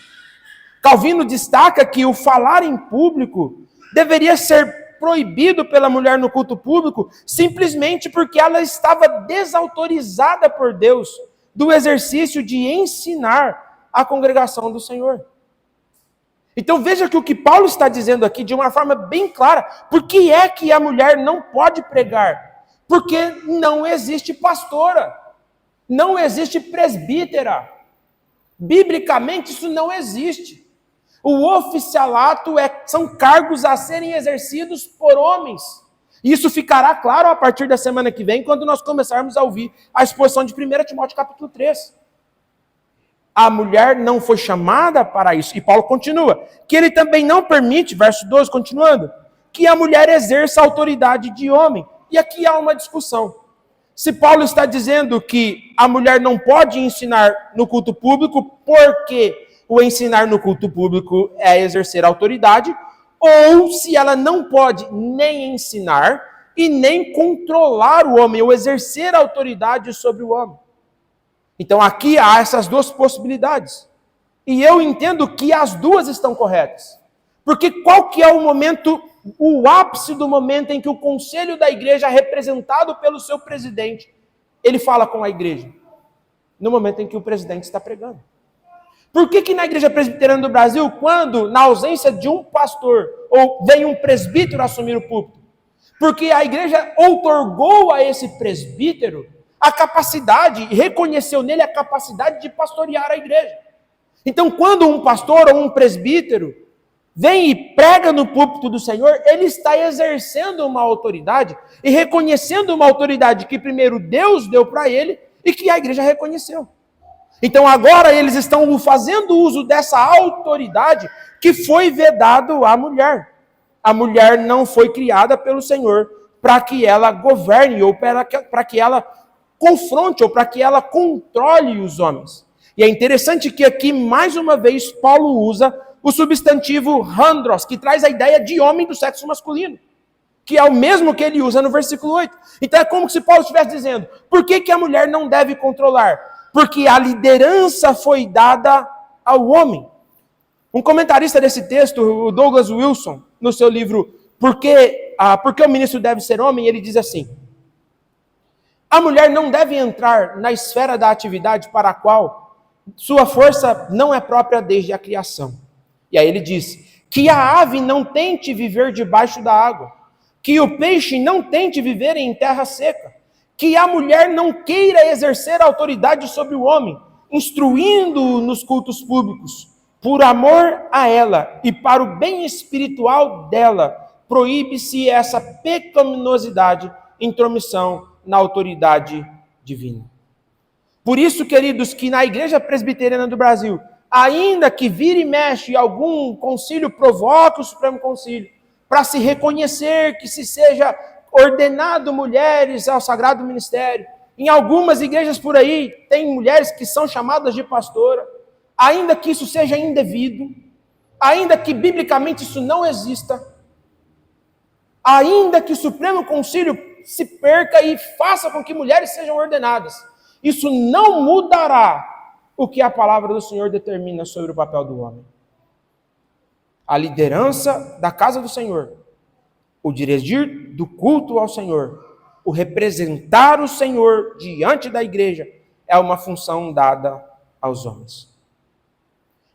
S1: Calvino destaca que o falar em público deveria ser proibido pela mulher no culto público simplesmente porque ela estava desautorizada por Deus do exercício de ensinar a congregação do Senhor. Então veja que o que Paulo está dizendo aqui de uma forma bem clara, por que é que a mulher não pode pregar? Porque não existe pastora, não existe presbítera. Biblicamente isso não existe. O oficialato são cargos a serem exercidos por homens. Isso ficará claro a partir da semana que vem, quando nós começarmos a ouvir a exposição de 1 Timóteo capítulo 3. A mulher não foi chamada para isso. E Paulo continua, que ele também não permite, verso 12, continuando, que a mulher exerça a autoridade de homem. E aqui há uma discussão. Se Paulo está dizendo que a mulher não pode ensinar no culto público, porque o ensinar no culto público é exercer autoridade, ou se ela não pode nem ensinar e nem controlar o homem, ou exercer autoridade sobre o homem. Então aqui há essas duas possibilidades. E eu entendo que as duas estão corretas. Porque qual que é o momento, o ápice do momento em que o conselho da igreja, representado pelo seu presidente, ele fala com a igreja? No momento em que o presidente está pregando. Por que na Igreja Presbiteriana do Brasil, quando, na ausência de um pastor, ou vem um presbítero assumir o púlpito? Porque a igreja outorgou a esse presbítero a capacidade, reconheceu nele a capacidade de pastorear a igreja. Então, quando um pastor ou um presbítero vem e prega no púlpito do Senhor, ele está exercendo uma autoridade e reconhecendo uma autoridade que primeiro Deus deu para ele e que a igreja reconheceu. Então agora eles estão fazendo uso dessa autoridade que foi vedado à mulher. A mulher não foi criada pelo Senhor para que ela governe ou para que ela confronte ou para que ela controle os homens. E é interessante que aqui, mais uma vez, Paulo usa o substantivo andros, que traz a ideia de homem do sexo masculino. que é o mesmo que ele usa no versículo 8. Então é como se Paulo estivesse dizendo, por que a mulher não deve controlar? Porque a liderança foi dada ao homem. Um comentarista desse texto, o Douglas Wilson, no seu livro Por que o ministro deve ser homem, ele diz assim: a mulher não deve entrar na esfera da atividade para a qual sua força não é própria desde a criação. E aí ele diz que a ave não tente viver debaixo da água, que o peixe não tente viver em terra seca, que a mulher não queira exercer autoridade sobre o homem, instruindo-o nos cultos públicos. Por amor a ela e para o bem espiritual dela, proíbe-se essa pecaminosidade, intromissão na autoridade divina. Por isso, queridos, que na Igreja Presbiteriana do Brasil, ainda que vire e mexe algum concílio, provoque o Supremo Concílio, para se reconhecer que se seja ordenado mulheres ao sagrado ministério. Em algumas igrejas por aí, tem mulheres que são chamadas de pastora, ainda que isso seja indevido, ainda que biblicamente isso não exista, ainda que o Supremo Concílio se perca e faça com que mulheres sejam ordenadas, isso não mudará o que a palavra do Senhor determina sobre o papel do homem. A liderança da casa do Senhor, o dirigir do culto ao Senhor, o representar o Senhor diante da igreja, é uma função dada aos homens.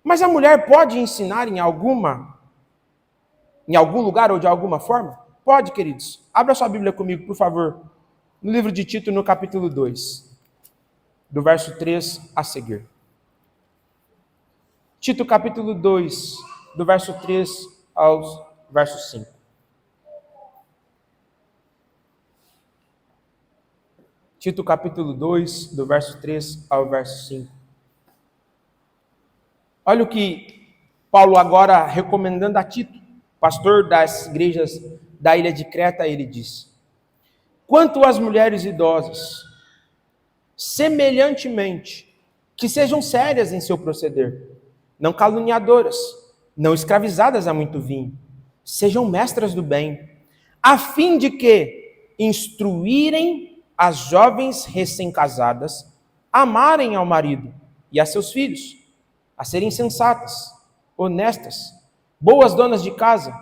S1: Mas a mulher pode ensinar em algum lugar ou de alguma forma? Pode, queridos. Abra sua Bíblia comigo, por favor, no livro de Tito, no capítulo 2, do verso 3 a seguir. Tito, capítulo 2, do verso 3 ao verso 5. Tito, capítulo 2, do verso 3 ao verso 5. Olha o que Paulo agora recomendando a Tito, pastor das igrejas da ilha de Creta, ele diz: quanto às mulheres idosas, semelhantemente, que sejam sérias em seu proceder, não caluniadoras, não escravizadas a muito vinho, sejam mestras do bem, a fim de que instruírem as jovens recém-casadas, a amarem ao marido e a seus filhos, a serem sensatas, honestas, boas donas de casa,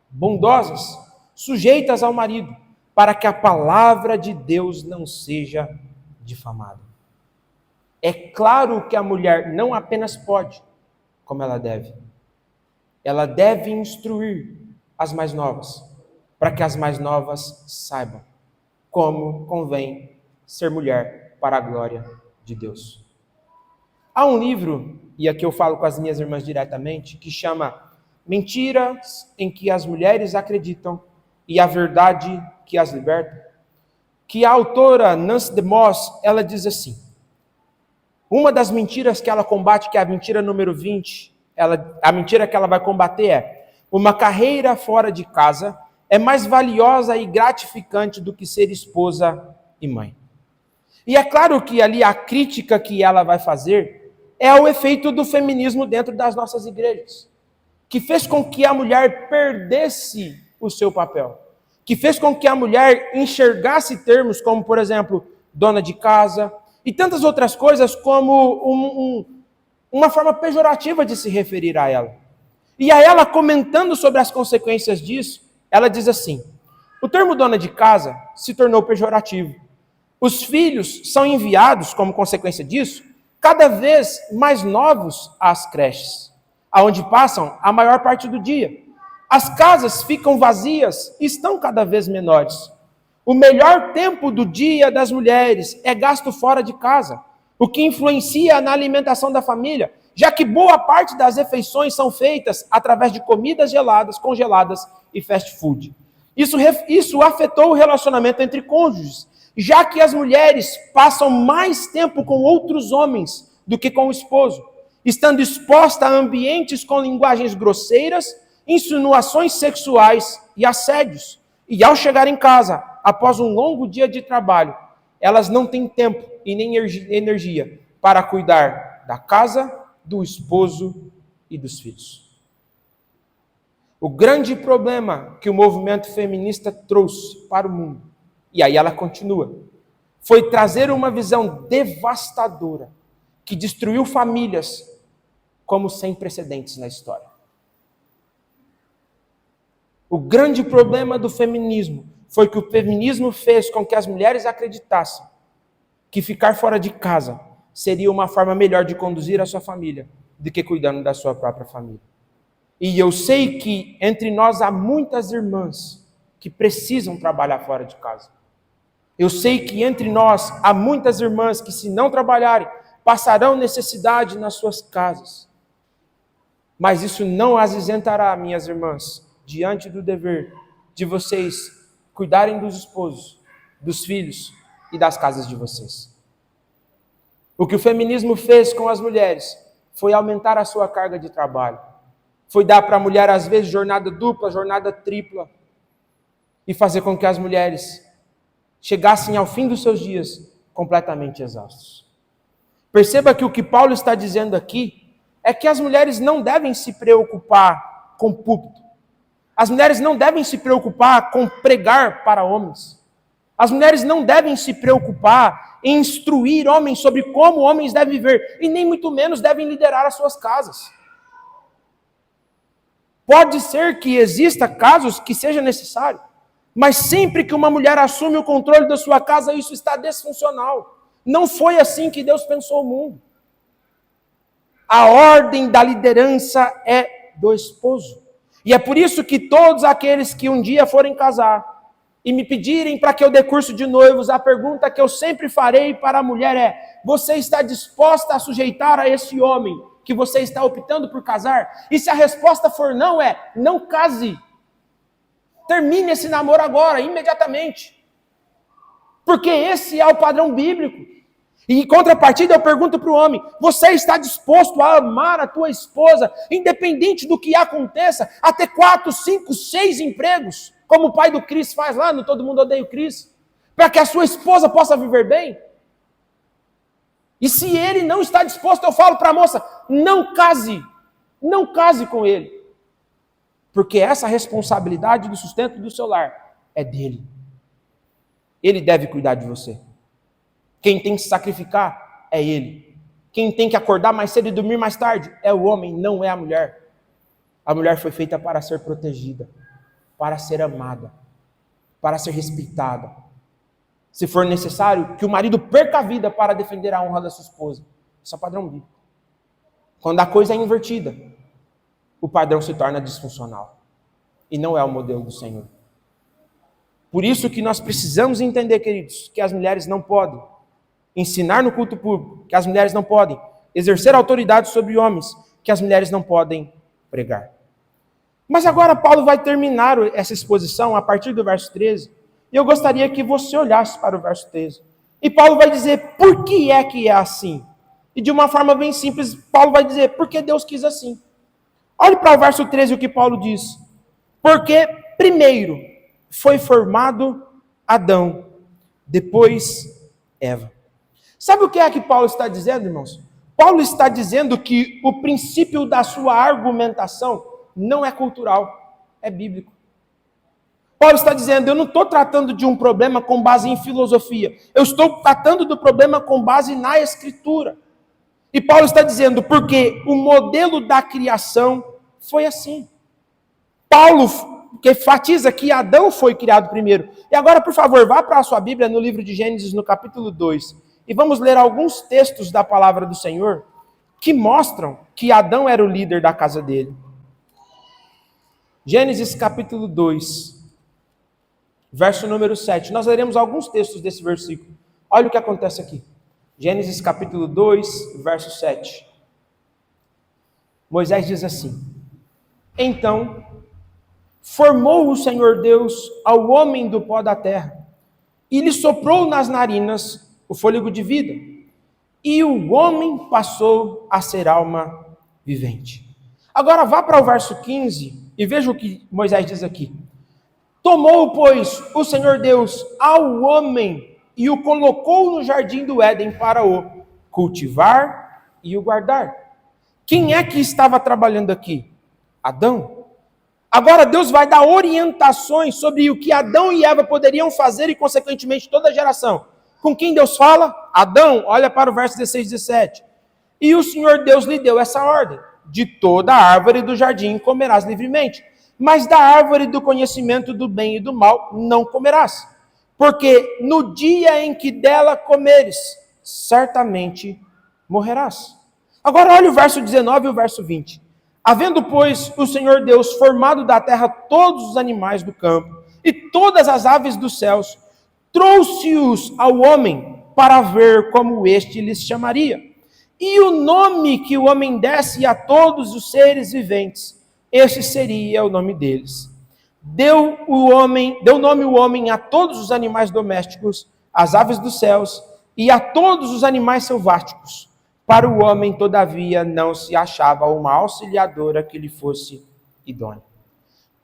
S1: bondosas, sujeitas ao marido, para que a palavra de Deus não seja difamada. É claro que a mulher não apenas pode, como ela deve. Ela deve instruir as mais novas, para que as mais novas saibam como convém ser mulher para a glória de Deus. Há um livro, e aqui eu falo com as minhas irmãs diretamente, que chama Mentiras em que as Mulheres Acreditam e a Verdade que as Liberta, que a autora Nancy DeMoss, ela diz assim: uma das mentiras que ela combate, que é a mentira número 20, a mentira que ela vai combater é: uma carreira fora de casa é mais valiosa e gratificante do que ser esposa e mãe. E é claro que ali a crítica que ela vai fazer é o efeito do feminismo dentro das nossas igrejas, que fez com que a mulher perdesse o seu papel, que fez com que a mulher enxergasse termos como, por exemplo, dona de casa, e tantas outras coisas como uma forma pejorativa de se referir a ela. E a ela, comentando sobre as consequências disso, ela diz assim: o termo dona de casa se tornou pejorativo. Os filhos são enviados, como consequência disso, cada vez mais novos às creches, aonde passam a maior parte do dia. As casas ficam vazias e estão cada vez menores. O melhor tempo do dia das mulheres é gasto fora de casa, o que influencia na alimentação da família, já que boa parte das refeições são feitas através de comidas geladas, congeladas e fast food. Isso afetou o relacionamento entre cônjuges, já que as mulheres passam mais tempo com outros homens do que com o esposo, estando exposta a ambientes com linguagens grosseiras, insinuações sexuais e assédios. E ao chegar em casa, após um longo dia de trabalho, elas não têm tempo e nem energia para cuidar da casa, do esposo e dos filhos. O grande problema que o movimento feminista trouxe para o mundo, e aí ela continua, foi trazer uma visão devastadora que destruiu famílias como sem precedentes na história. O grande problema do feminismo foi que o feminismo fez com que as mulheres acreditassem que ficar fora de casa seria uma forma melhor de conduzir a sua família do que cuidando da sua própria família. E eu sei que entre nós há muitas irmãs que precisam trabalhar fora de casa. Eu sei que entre nós há muitas irmãs que, se não trabalharem, passarão necessidade nas suas casas. Mas isso não as isentará, minhas irmãs, diante do dever de vocês cuidarem dos esposos, dos filhos e das casas de vocês. O que o feminismo fez com as mulheres foi aumentar a sua carga de trabalho. Foi dar para a mulher, às vezes, jornada dupla, jornada tripla, e fazer com que as mulheres chegassem ao fim dos seus dias completamente exaustos. Perceba que o que Paulo está dizendo aqui é que as mulheres não devem se preocupar com púlpito. As mulheres não devem se preocupar com pregar para homens. As mulheres não devem se preocupar em instruir homens sobre como homens devem viver, e nem muito menos devem liderar as suas casas. Pode ser que exista casos que seja necessário, mas sempre que uma mulher assume o controle da sua casa, isso está disfuncional. Não foi assim que Deus pensou o mundo. A ordem da liderança é do esposo. E é por isso que todos aqueles que um dia forem casar e me pedirem para que eu dê curso de noivos, a pergunta que eu sempre farei para a mulher é: você está disposta a sujeitar a esse homem que você está optando por casar? E se a resposta for não, não case. Termine esse namoro agora, imediatamente. Porque esse é o padrão bíblico. E em contrapartida eu pergunto para o homem: você está disposto a amar a tua esposa, independente do que aconteça, a ter 4, 5, 6 empregos, como o pai do Cris faz lá no Todo Mundo Odeia o Cris, para que a sua esposa possa viver bem? E se ele não está disposto, eu falo para a moça: não case com ele. Porque essa responsabilidade do sustento do seu lar é dele. Ele deve cuidar de você. Quem tem que se sacrificar é ele. Quem tem que acordar mais cedo e dormir mais tarde é o homem, não é a mulher. A mulher foi feita para ser protegida, para ser amada, para ser respeitada. Se for necessário, que o marido perca a vida para defender a honra da sua esposa. Isso é o padrão bíblico. Quando a coisa é invertida, o padrão se torna disfuncional. E não é o modelo do Senhor. Por isso que nós precisamos entender, queridos, que as mulheres não podem ensinar no culto público, que as mulheres não podem exercer autoridade sobre homens, que as mulheres não podem pregar. Mas agora Paulo vai terminar essa exposição a partir do verso 13, e eu gostaria que você olhasse para o verso 13. E Paulo vai dizer por que é assim. E de uma forma bem simples, Paulo vai dizer porque Deus quis assim. Olhe para o verso 13 o que Paulo diz. Porque primeiro foi formado Adão, depois Eva. Sabe o que é que Paulo está dizendo, irmãos? Paulo está dizendo que o princípio da sua argumentação não é cultural, é bíblico. Paulo está dizendo: eu não estou tratando de um problema com base em filosofia, eu estou tratando do problema com base na Escritura. E Paulo está dizendo porque o modelo da criação foi assim. Paulo que enfatiza que Adão foi criado primeiro. E agora, por favor, vá para a sua Bíblia no livro de Gênesis, no capítulo 2. E vamos ler alguns textos da palavra do Senhor que mostram que Adão era o líder da casa dele. Gênesis capítulo 2, verso número 7. Nós leremos alguns textos desse versículo. Olha o que acontece aqui. Gênesis capítulo 2, verso 7. Moisés diz assim: então formou o Senhor Deus ao homem do pó da terra, e lhe soprou nas narinas o fôlego de vida, e o homem passou a ser alma vivente. Agora vá para o verso 15 e veja o que Moisés diz aqui. Tomou, pois, o Senhor Deus ao homem e o colocou no jardim do Éden para o cultivar e o guardar. Quem é que estava trabalhando aqui? Adão. Agora Deus vai dar orientações sobre o que Adão e Eva poderiam fazer e, consequentemente, toda a geração. Com quem Deus fala? Adão, olha para o verso 16 e 17. E o Senhor Deus lhe deu essa ordem: de toda a árvore do jardim comerás livremente, mas da árvore do conhecimento do bem e do mal não comerás, porque no dia em que dela comeres, certamente morrerás. Agora olha o verso 19 e o verso 20. Havendo, pois, o Senhor Deus formado da terra todos os animais do campo e todas as aves dos céus, trouxe-os ao homem para ver como este lhes chamaria. E o nome que o homem desse a todos os seres viventes, esse seria o nome deles. Deu nome o homem a todos os animais domésticos, às aves dos céus e a todos os animais selváticos. Para o homem, todavia, não se achava uma auxiliadora que lhe fosse idônea.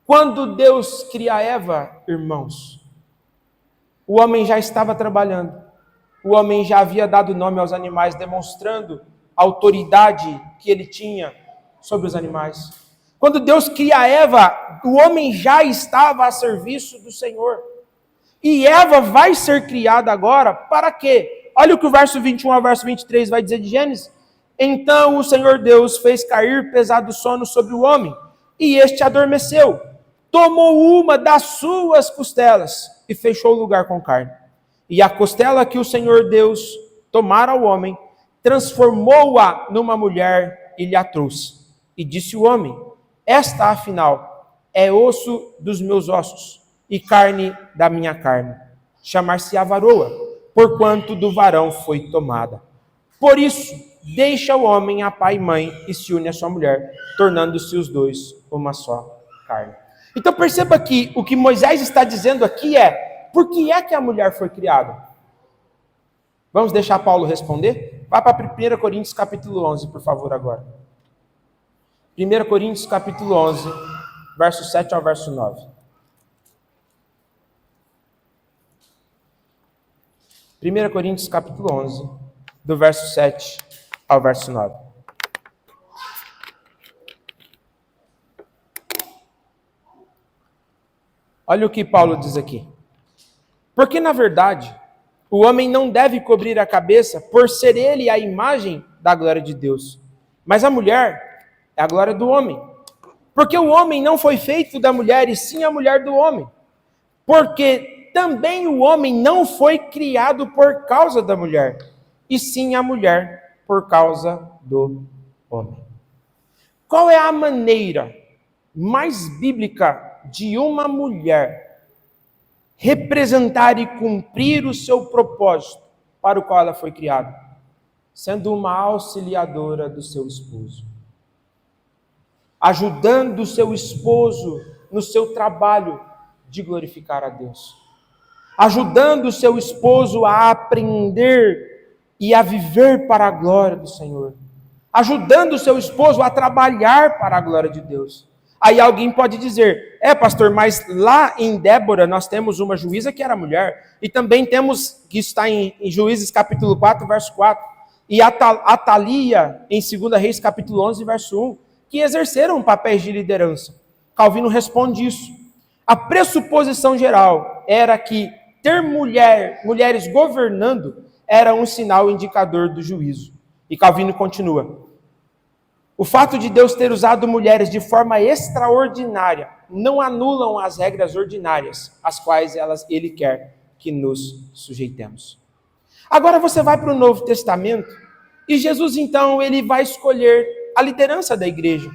S1: Quando Deus cria Eva, irmãos, o homem já estava trabalhando. O homem já havia dado nome aos animais, demonstrando a autoridade que ele tinha sobre os animais. Quando Deus cria Eva, o homem já estava a serviço do Senhor. E Eva vai ser criada agora para quê? Olha o que o verso 21 ao verso 23 vai dizer de Gênesis. Então o Senhor Deus fez cair pesado sono sobre o homem, e este adormeceu. Tomou uma das suas costelas e fechou o lugar com carne. E a costela que o Senhor Deus tomara ao homem, transformou-a numa mulher e lhe a trouxe. E disse o homem: esta, afinal, é osso dos meus ossos e carne da minha carne. Chamar-se-á varoa, porquanto do varão foi tomada. Por isso, deixa o homem a pai e mãe e se une à sua mulher, tornando-se os dois uma só carne. Então perceba que o que Moisés está dizendo aqui é: por que é que a mulher foi criada? Vamos deixar Paulo responder? Vá para 1 Coríntios capítulo 11, por favor, agora. 1 Coríntios capítulo 11, verso 7 ao verso 9. 1 Coríntios capítulo 11, do verso 7 ao verso 9. Olha o que Paulo diz aqui. Porque, na verdade, o homem não deve cobrir a cabeça por ser ele a imagem da glória de Deus, mas a mulher é a glória do homem. Porque o homem não foi feito da mulher, e sim a mulher do homem. Porque também o homem não foi criado por causa da mulher, e sim a mulher por causa do homem. Qual é a maneira mais bíblica de uma mulher representar e cumprir o seu propósito para o qual ela foi criada? Sendo uma auxiliadora do seu esposo. Ajudando o seu esposo no seu trabalho de glorificar a Deus. Ajudando o seu esposo a aprender e a viver para a glória do Senhor. Ajudando o seu esposo a trabalhar para a glória de Deus. Aí alguém pode dizer: pastor, mas lá em Débora nós temos uma juíza que era mulher, e também temos, que está em Juízes capítulo 4, verso 4, e Atalia em 2 Reis capítulo 11, verso 1, que exerceram papéis de liderança. Calvino responde isso. A pressuposição geral era que ter mulheres governando era um sinal indicador do juízo. E Calvino continua: o fato de Deus ter usado mulheres de forma extraordinária não anulam as regras ordinárias, às quais ele quer que nos sujeitemos. Agora você vai para o Novo Testamento, e Jesus então ele vai escolher a liderança da igreja.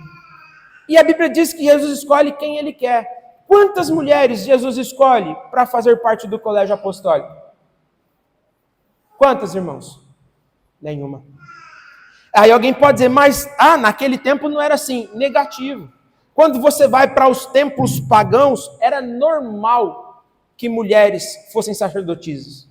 S1: E a Bíblia diz que Jesus escolhe quem ele quer. Quantas mulheres Jesus escolhe para fazer parte do colégio apostólico? Quantas, irmãos? Nenhuma. Aí alguém pode dizer: mas naquele tempo não era assim. Negativo. Quando você vai para os templos pagãos, era normal que mulheres fossem sacerdotisas.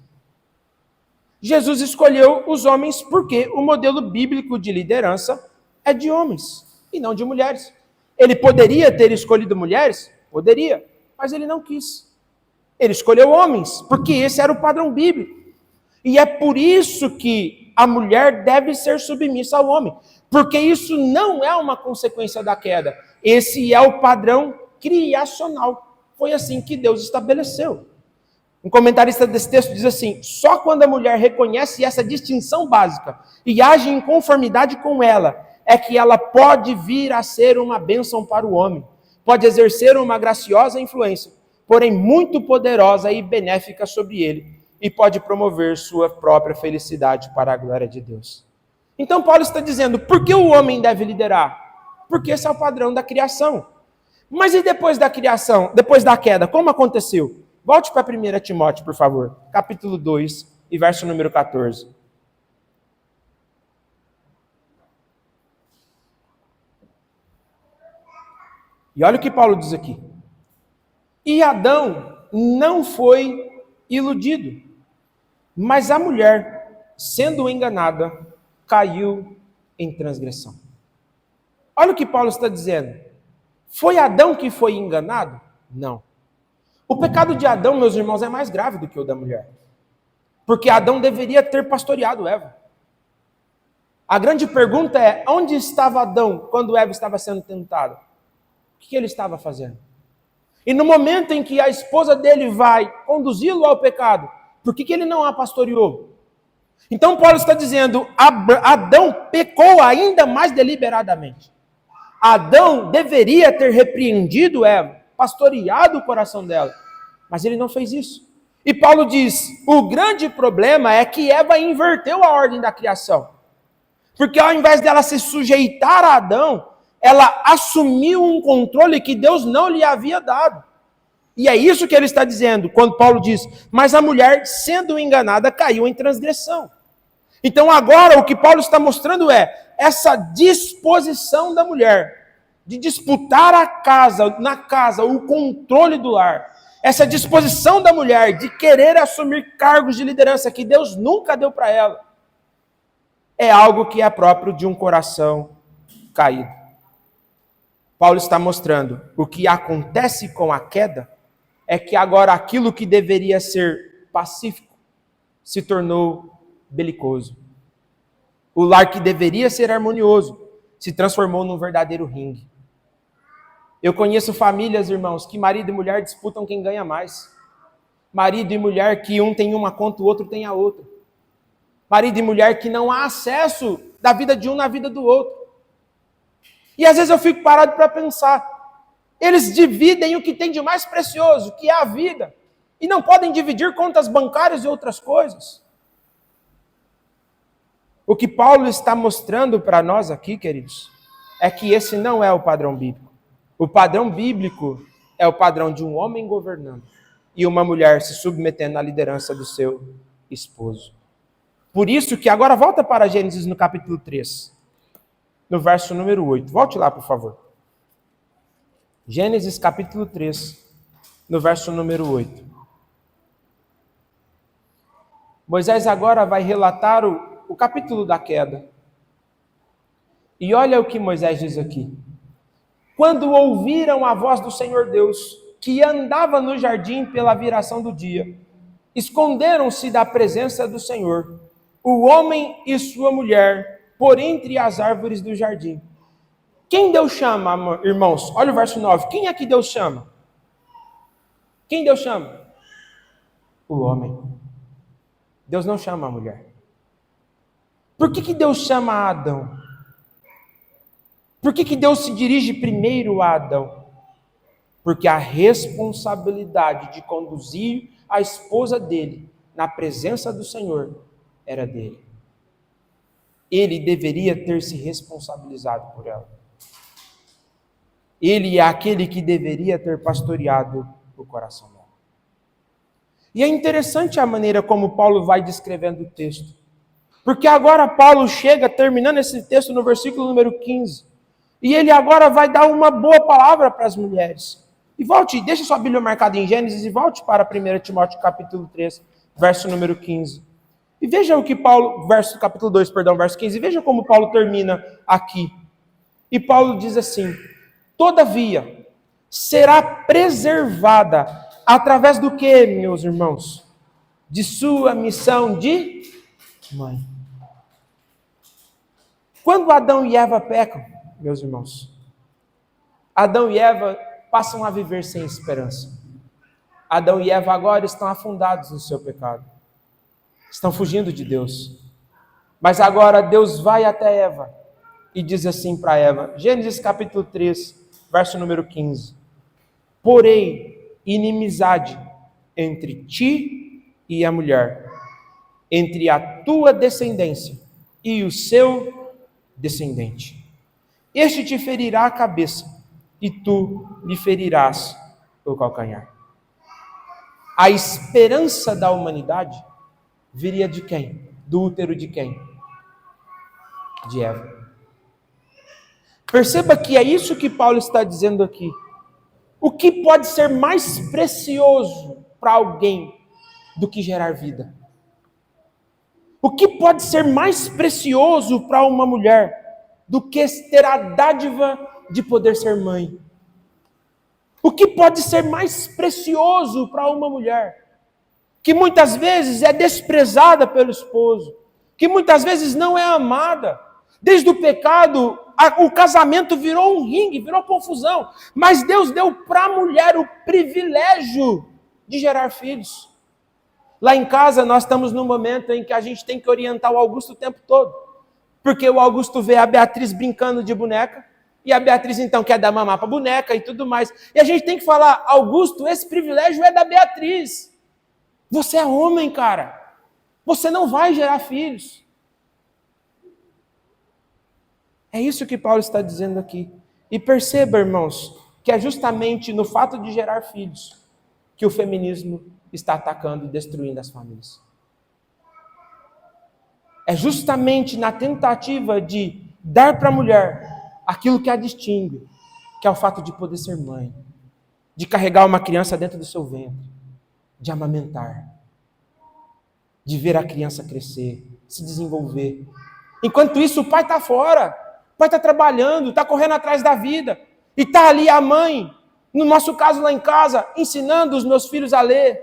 S1: Jesus escolheu os homens porque o modelo bíblico de liderança é de homens e não de mulheres. Ele poderia ter escolhido mulheres? Poderia, mas ele não quis. Ele escolheu homens, porque esse era o padrão bíblico. E é por isso que a mulher deve ser submissa ao homem, porque isso não é uma consequência da queda. Esse é o padrão criacional. Foi assim que Deus estabeleceu. Um comentarista desse texto diz assim: só quando a mulher reconhece essa distinção básica e age em conformidade com ela, é que ela pode vir a ser uma bênção para o homem, pode exercer uma graciosa influência, porém muito poderosa e benéfica sobre ele, e pode promover sua própria felicidade para a glória de Deus. Então Paulo está dizendo, por que o homem deve liderar? Porque esse é o padrão da criação. Mas e depois da criação, depois da queda, como aconteceu? Volte para 1 Timóteo, por favor, capítulo 2 e verso número 14. E olha o que Paulo diz aqui. E Adão não foi iludido, mas a mulher, sendo enganada, caiu em transgressão. Olha o que Paulo está dizendo. Foi Adão que foi enganado? Não. O pecado de Adão, meus irmãos, é mais grave do que o da mulher. Porque Adão deveria ter pastoreado Eva. A grande pergunta é, onde estava Adão quando Eva estava sendo tentada? O que ele estava fazendo? E no momento em que a esposa dele vai conduzi-lo ao pecado, por que ele não a pastoreou? Então Paulo está dizendo, Adão pecou ainda mais deliberadamente. Adão deveria ter repreendido Eva, pastoreado o coração dela, mas ele não fez isso. E Paulo diz, o grande problema é que Eva inverteu a ordem da criação. Porque ao invés dela se sujeitar a Adão, ela assumiu um controle que Deus não lhe havia dado. E é isso que ele está dizendo, quando Paulo diz, mas a mulher, sendo enganada, caiu em transgressão. Então agora o que Paulo está mostrando é essa disposição da mulher de disputar na casa, o controle do lar. Essa disposição da mulher de querer assumir cargos de liderança que Deus nunca deu para ela. É algo que é próprio de um coração caído. Paulo está mostrando o que acontece com a queda é que agora aquilo que deveria ser pacífico se tornou belicoso. O lar que deveria ser harmonioso se transformou num verdadeiro ringue. Eu conheço famílias, irmãos, que marido e mulher disputam quem ganha mais. Marido e mulher que um tem uma conta, o outro tem a outra. Marido e mulher que não há acesso da vida de um na vida do outro. E às vezes eu fico parado para pensar. Eles dividem o que tem de mais precioso, que é a vida. E não podem dividir contas bancárias e outras coisas. O que Paulo está mostrando para nós aqui, queridos, é que esse não é o padrão bíblico. O padrão bíblico é o padrão de um homem governando e uma mulher se submetendo à liderança do seu esposo. Por isso que agora volta para Gênesis no capítulo 3, no verso número 8. Volte lá, por favor. Gênesis capítulo 3, no verso número 8. Moisés agora vai relatar o capítulo da queda. E olha o que Moisés diz aqui. Quando ouviram a voz do Senhor Deus, que andava no jardim pela viração do dia, esconderam-se da presença do Senhor, o homem e sua mulher, por entre as árvores do jardim. Quem Deus chama, irmãos? Olha o verso 9. Quem é que Deus chama? Quem Deus chama? O homem. Deus não chama a mulher. Por que Deus chama Adão? Por que Deus se dirige primeiro a Adão? Porque a responsabilidade de conduzir a esposa dele na presença do Senhor era dele. Ele deveria ter se responsabilizado por ela. Ele é aquele que deveria ter pastoreado o coração dela. E é interessante a maneira como Paulo vai descrevendo o texto. Porque agora Paulo chega, terminando esse texto no versículo número 15, e ele agora vai dar uma boa palavra para as mulheres. E volte, deixa sua Bíblia marcada em Gênesis e volte para 1 Timóteo capítulo 3, verso número 15. E veja o que Paulo, capítulo 2, verso 15, e veja como Paulo termina aqui. E Paulo diz assim: todavia, será preservada através do que, meus irmãos? De sua missão de mãe. Quando Adão e Eva pecam, meus irmãos, Adão e Eva passam a viver sem esperança. Adão e Eva agora estão afundados no seu pecado. Estão fugindo de Deus. Mas agora Deus vai até Eva e diz assim para Eva, Gênesis capítulo 3, verso número 15. Porém, inimizade entre ti e a mulher, entre a tua descendência e o seu descendente. Este te ferirá a cabeça e tu lhe ferirás o calcanhar. A esperança da humanidade viria de quem? Do útero de quem? De Eva. Perceba que é isso que Paulo está dizendo aqui. O que pode ser mais precioso para alguém do que gerar vida? O que pode ser mais precioso para uma mulher do que ter a dádiva de poder ser mãe? O que pode ser mais precioso para uma mulher que muitas vezes é desprezada pelo esposo, que muitas vezes não é amada? Desde o pecado, o casamento virou um ringue, virou confusão. Mas Deus deu para a mulher o privilégio de gerar filhos. Lá em casa, nós estamos num momento em que a gente tem que orientar o Augusto o tempo todo. Porque o Augusto vê a Beatriz brincando de boneca, e a Beatriz então quer dar mamar para a boneca e tudo mais. E a gente tem que falar, Augusto, esse privilégio é da Beatriz. Você é homem, cara. Você não vai gerar filhos. É isso que Paulo está dizendo aqui. E perceba, irmãos, que é justamente no fato de gerar filhos que o feminismo está atacando e destruindo as famílias. É justamente na tentativa de dar para a mulher aquilo que a distingue, que é o fato de poder ser mãe, de carregar uma criança dentro do seu ventre, de amamentar, de ver a criança crescer, se desenvolver. Enquanto isso, o pai está fora. O pai está trabalhando, está correndo atrás da vida. E está ali a mãe, no nosso caso lá em casa, ensinando os meus filhos a ler.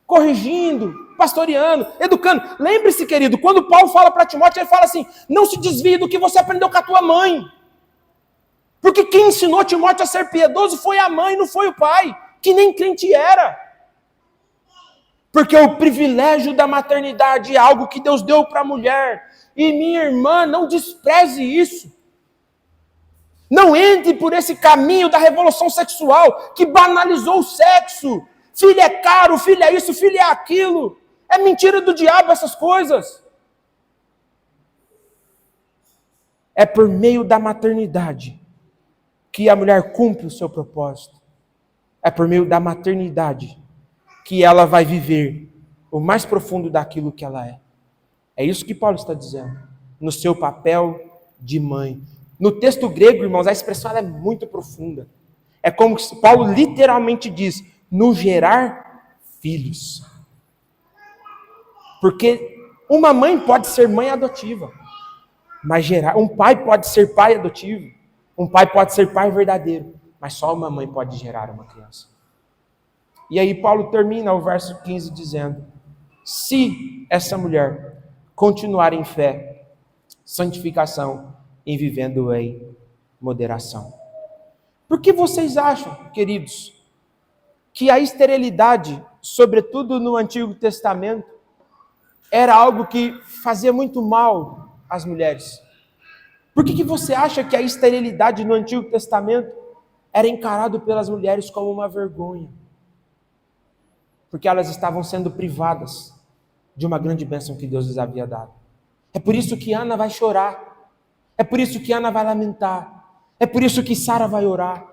S1: Corrigindo, pastoreando, educando. Lembre-se, querido, quando Paulo fala para Timóteo, ele fala assim, não se desvie do que você aprendeu com a tua mãe. Porque quem ensinou Timóteo a ser piedoso foi a mãe, não foi o pai, que nem crente era. Porque o privilégio da maternidade é algo que Deus deu para a mulher. E minha irmã, não despreze isso. Não entre por esse caminho da revolução sexual que banalizou o sexo. Filho é caro, filho é isso, filho é aquilo. É mentira do diabo essas coisas. É por meio da maternidade que a mulher cumpre o seu propósito. É por meio da maternidade que ela vai viver o mais profundo daquilo que ela é. É isso que Paulo está dizendo, no seu papel de mãe. No texto grego, irmãos, a expressão é muito profunda. É como se Paulo literalmente diz, no gerar filhos. Porque uma mãe pode ser mãe adotiva, mas um pai pode ser pai adotivo, um pai pode ser pai verdadeiro, mas só uma mãe pode gerar uma criança. E aí Paulo termina o verso 15 dizendo, se essa mulher continuar em fé, santificação e vivendo em moderação. Por que vocês acham, queridos, que a esterilidade, sobretudo no Antigo Testamento, era algo que fazia muito mal às mulheres? Por que você acha que a esterilidade no Antigo Testamento era encarado pelas mulheres como uma vergonha? Porque elas estavam sendo privadas de uma grande bênção que Deus lhes havia dado. É por isso que Ana vai chorar. É por isso que Ana vai lamentar. É por isso que Sara vai orar.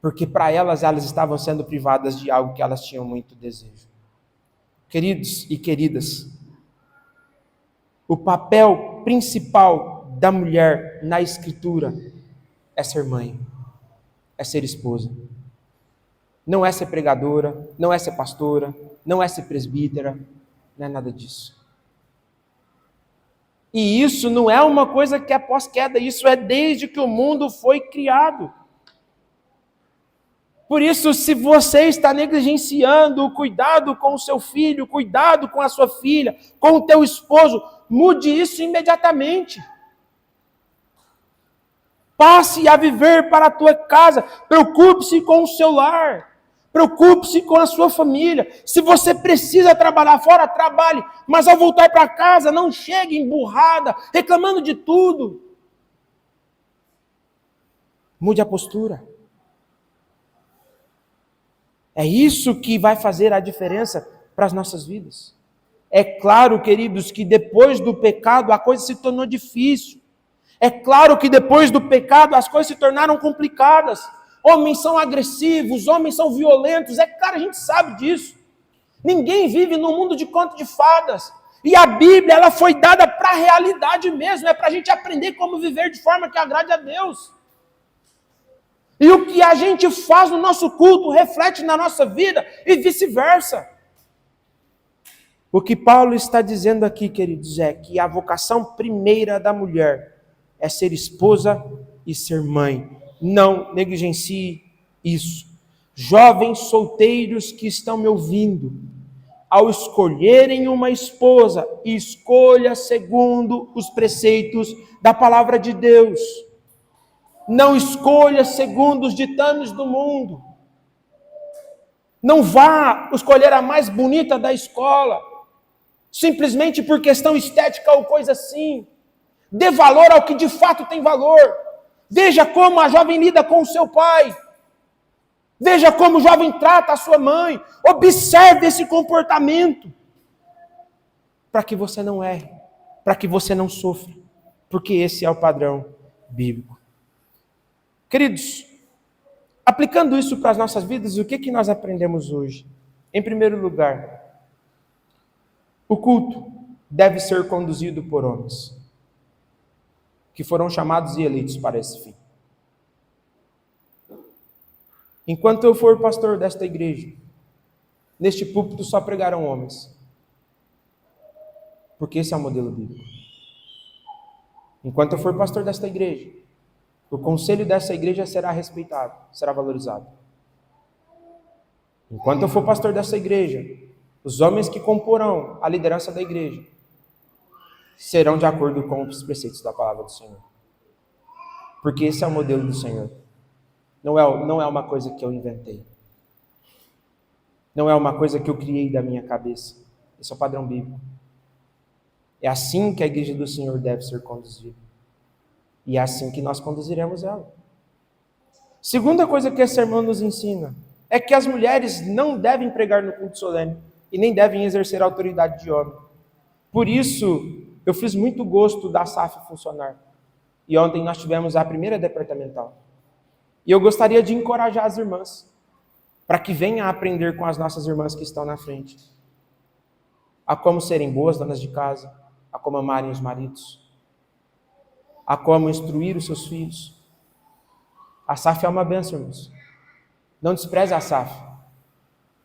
S1: Porque para elas estavam sendo privadas de algo que elas tinham muito desejo. Queridos e queridas, o papel principal da mulher na Escritura é ser mãe, é ser esposa. Não é ser pregadora, não é ser pastora, não é ser presbítera, não é nada disso. E isso não é uma coisa que é pós-queda, isso é desde que o mundo foi criado. Por isso, se você está negligenciando o cuidado com o seu filho, cuidado com a sua filha, com o teu esposo, mude isso imediatamente. Passe a viver para a tua casa. Preocupe-se com o seu lar. Preocupe-se com a sua família. Se você precisa trabalhar fora, trabalhe. Mas ao voltar para casa, não chegue emburrada, reclamando de tudo. Mude a postura. É isso que vai fazer a diferença para as nossas vidas. É claro, queridos, que depois do pecado a coisa se tornou difícil. É claro que depois do pecado as coisas se tornaram complicadas. Homens são agressivos, homens são violentos. É claro, a gente sabe disso. Ninguém vive num mundo de conto de fadas. E a Bíblia, ela foi dada para a realidade mesmo. É para a gente aprender como viver de forma que agrade a Deus. E o que a gente faz no nosso culto reflete na nossa vida e vice-versa. O que Paulo está dizendo aqui, queridos, é que a vocação primeira da mulher é ser esposa e ser mãe. Não negligencie isso. Jovens solteiros que estão me ouvindo, ao escolherem uma esposa, escolha segundo os preceitos da palavra de Deus. Não escolha segundo os ditames do mundo. Não vá escolher a mais bonita da escola, simplesmente por questão estética ou coisa assim. Dê valor ao que de fato tem valor. Veja como a jovem lida com o seu pai. Veja como o jovem trata a sua mãe. Observe esse comportamento. Para que você não erre. Para que você não sofra. Porque esse é o padrão bíblico. Queridos, aplicando isso para as nossas vidas, o que nós aprendemos hoje? Em primeiro lugar, o culto deve ser conduzido por homens que foram chamados e eleitos para esse fim. Enquanto eu for pastor desta igreja, neste púlpito só pregarão homens, porque esse é o modelo bíblico. Enquanto eu for pastor desta igreja, o conselho dessa igreja será respeitado, será valorizado. Enquanto eu for pastor dessa igreja, os homens que comporão a liderança da igreja serão de acordo com os preceitos da palavra do Senhor. Porque esse é o modelo do Senhor. Não é uma coisa que eu inventei. Não é uma coisa que eu criei da minha cabeça. Esse é o padrão bíblico. É assim que a igreja do Senhor deve ser conduzida. E é assim que nós conduziremos ela. Segunda coisa que esse sermão nos ensina é que as mulheres não devem pregar no culto solene e nem devem exercer a autoridade de homem. Por isso, eu fiz muito gosto da SAF funcionar. E ontem nós tivemos a primeira departamental. E eu gostaria de encorajar as irmãs para que venham a aprender com as nossas irmãs que estão na frente. A como serem boas donas de casa, a como amarem os maridos, a como instruir os seus filhos. A SAF é uma bênção, irmãos. Não despreze a SAF.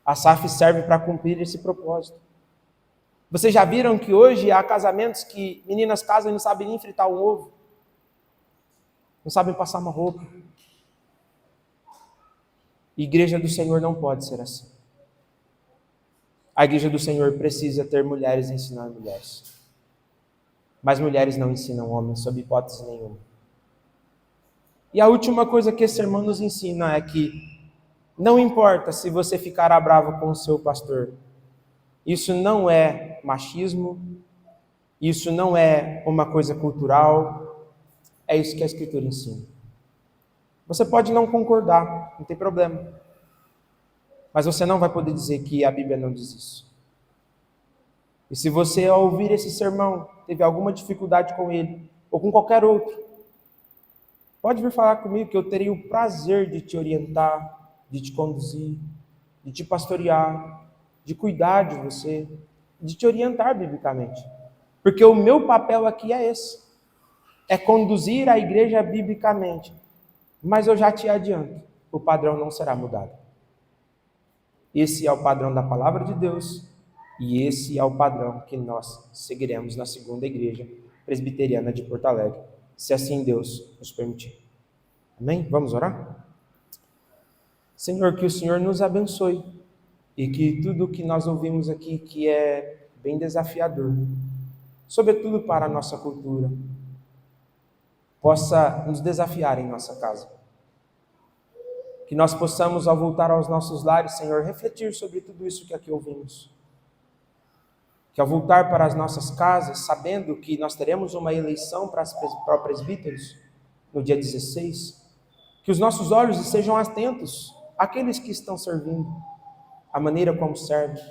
S1: A SAF serve para cumprir esse propósito. Vocês já viram que hoje há casamentos que meninas casam e não sabem nem fritar um ovo? Não sabem passar uma roupa. Igreja do Senhor não pode ser assim. A igreja do Senhor precisa ter mulheres ensinando mulheres. Mas mulheres não ensinam homens, sob hipótese nenhuma. E a última coisa que esse sermão nos ensina é que não importa se você ficará bravo com o seu pastor. Isso não é machismo, isso não é uma coisa cultural, é isso que a Escritura ensina. Você pode não concordar, não tem problema. Mas você não vai poder dizer que a Bíblia não diz isso. E se você, ao ouvir esse sermão, teve alguma dificuldade com ele, ou com qualquer outro, pode vir falar comigo que eu terei o prazer de te orientar, de te conduzir, de te pastorear, de cuidar de você, de te orientar biblicamente. Porque o meu papel aqui é esse, é conduzir a igreja biblicamente. Mas eu já te adianto, o padrão não será mudado. Esse é o padrão da palavra de Deus e esse é o padrão que nós seguiremos na segunda igreja presbiteriana de Porto Alegre, se assim Deus nos permitir. Amém? Vamos orar? Senhor, que o Senhor nos abençoe e que tudo o que nós ouvimos aqui, que é bem desafiador, sobretudo para a nossa cultura, possa nos desafiar em nossa casa. Que nós possamos, ao voltar aos nossos lares, Senhor, refletir sobre tudo isso que aqui ouvimos. Que ao voltar para as nossas casas, sabendo que nós teremos uma eleição para presbíteros no dia 16, que os nossos olhos estejam atentos àqueles que estão servindo, a maneira como servem,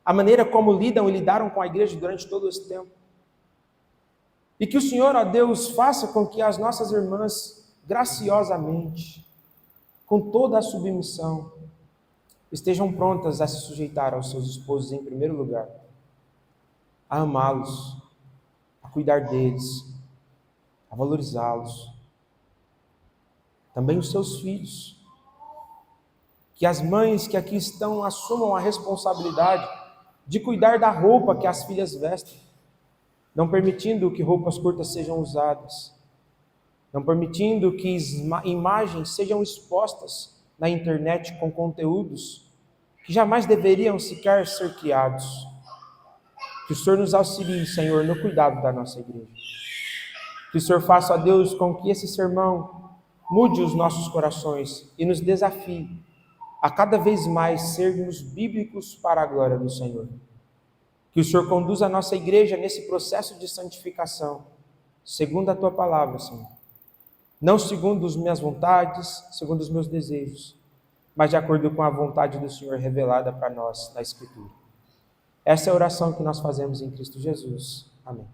S1: a maneira como lidam e lidaram com a igreja durante todo esse tempo. E que o Senhor, ó Deus, faça com que as nossas irmãs, graciosamente, com toda a submissão, estejam prontas a se sujeitar aos seus esposos em primeiro lugar, a amá-los, a cuidar deles, a valorizá-los. Também os seus filhos. Que as mães que aqui estão assumam a responsabilidade de cuidar da roupa que as filhas vestem, não permitindo que roupas curtas sejam usadas, não permitindo que imagens sejam expostas na internet com conteúdos que jamais deveriam sequer ser criados. Que o Senhor nos auxilie, Senhor, no cuidado da nossa igreja. Que o Senhor faça, ó Deus, com que esse sermão mude os nossos corações e nos desafie a cada vez mais sermos bíblicos para a glória do Senhor. Que o Senhor conduza a nossa igreja nesse processo de santificação, segundo a Tua palavra, Senhor. Não segundo as minhas vontades, segundo os meus desejos, mas de acordo com a vontade do Senhor revelada para nós na Escritura. Essa é a oração que nós fazemos em Cristo Jesus. Amém.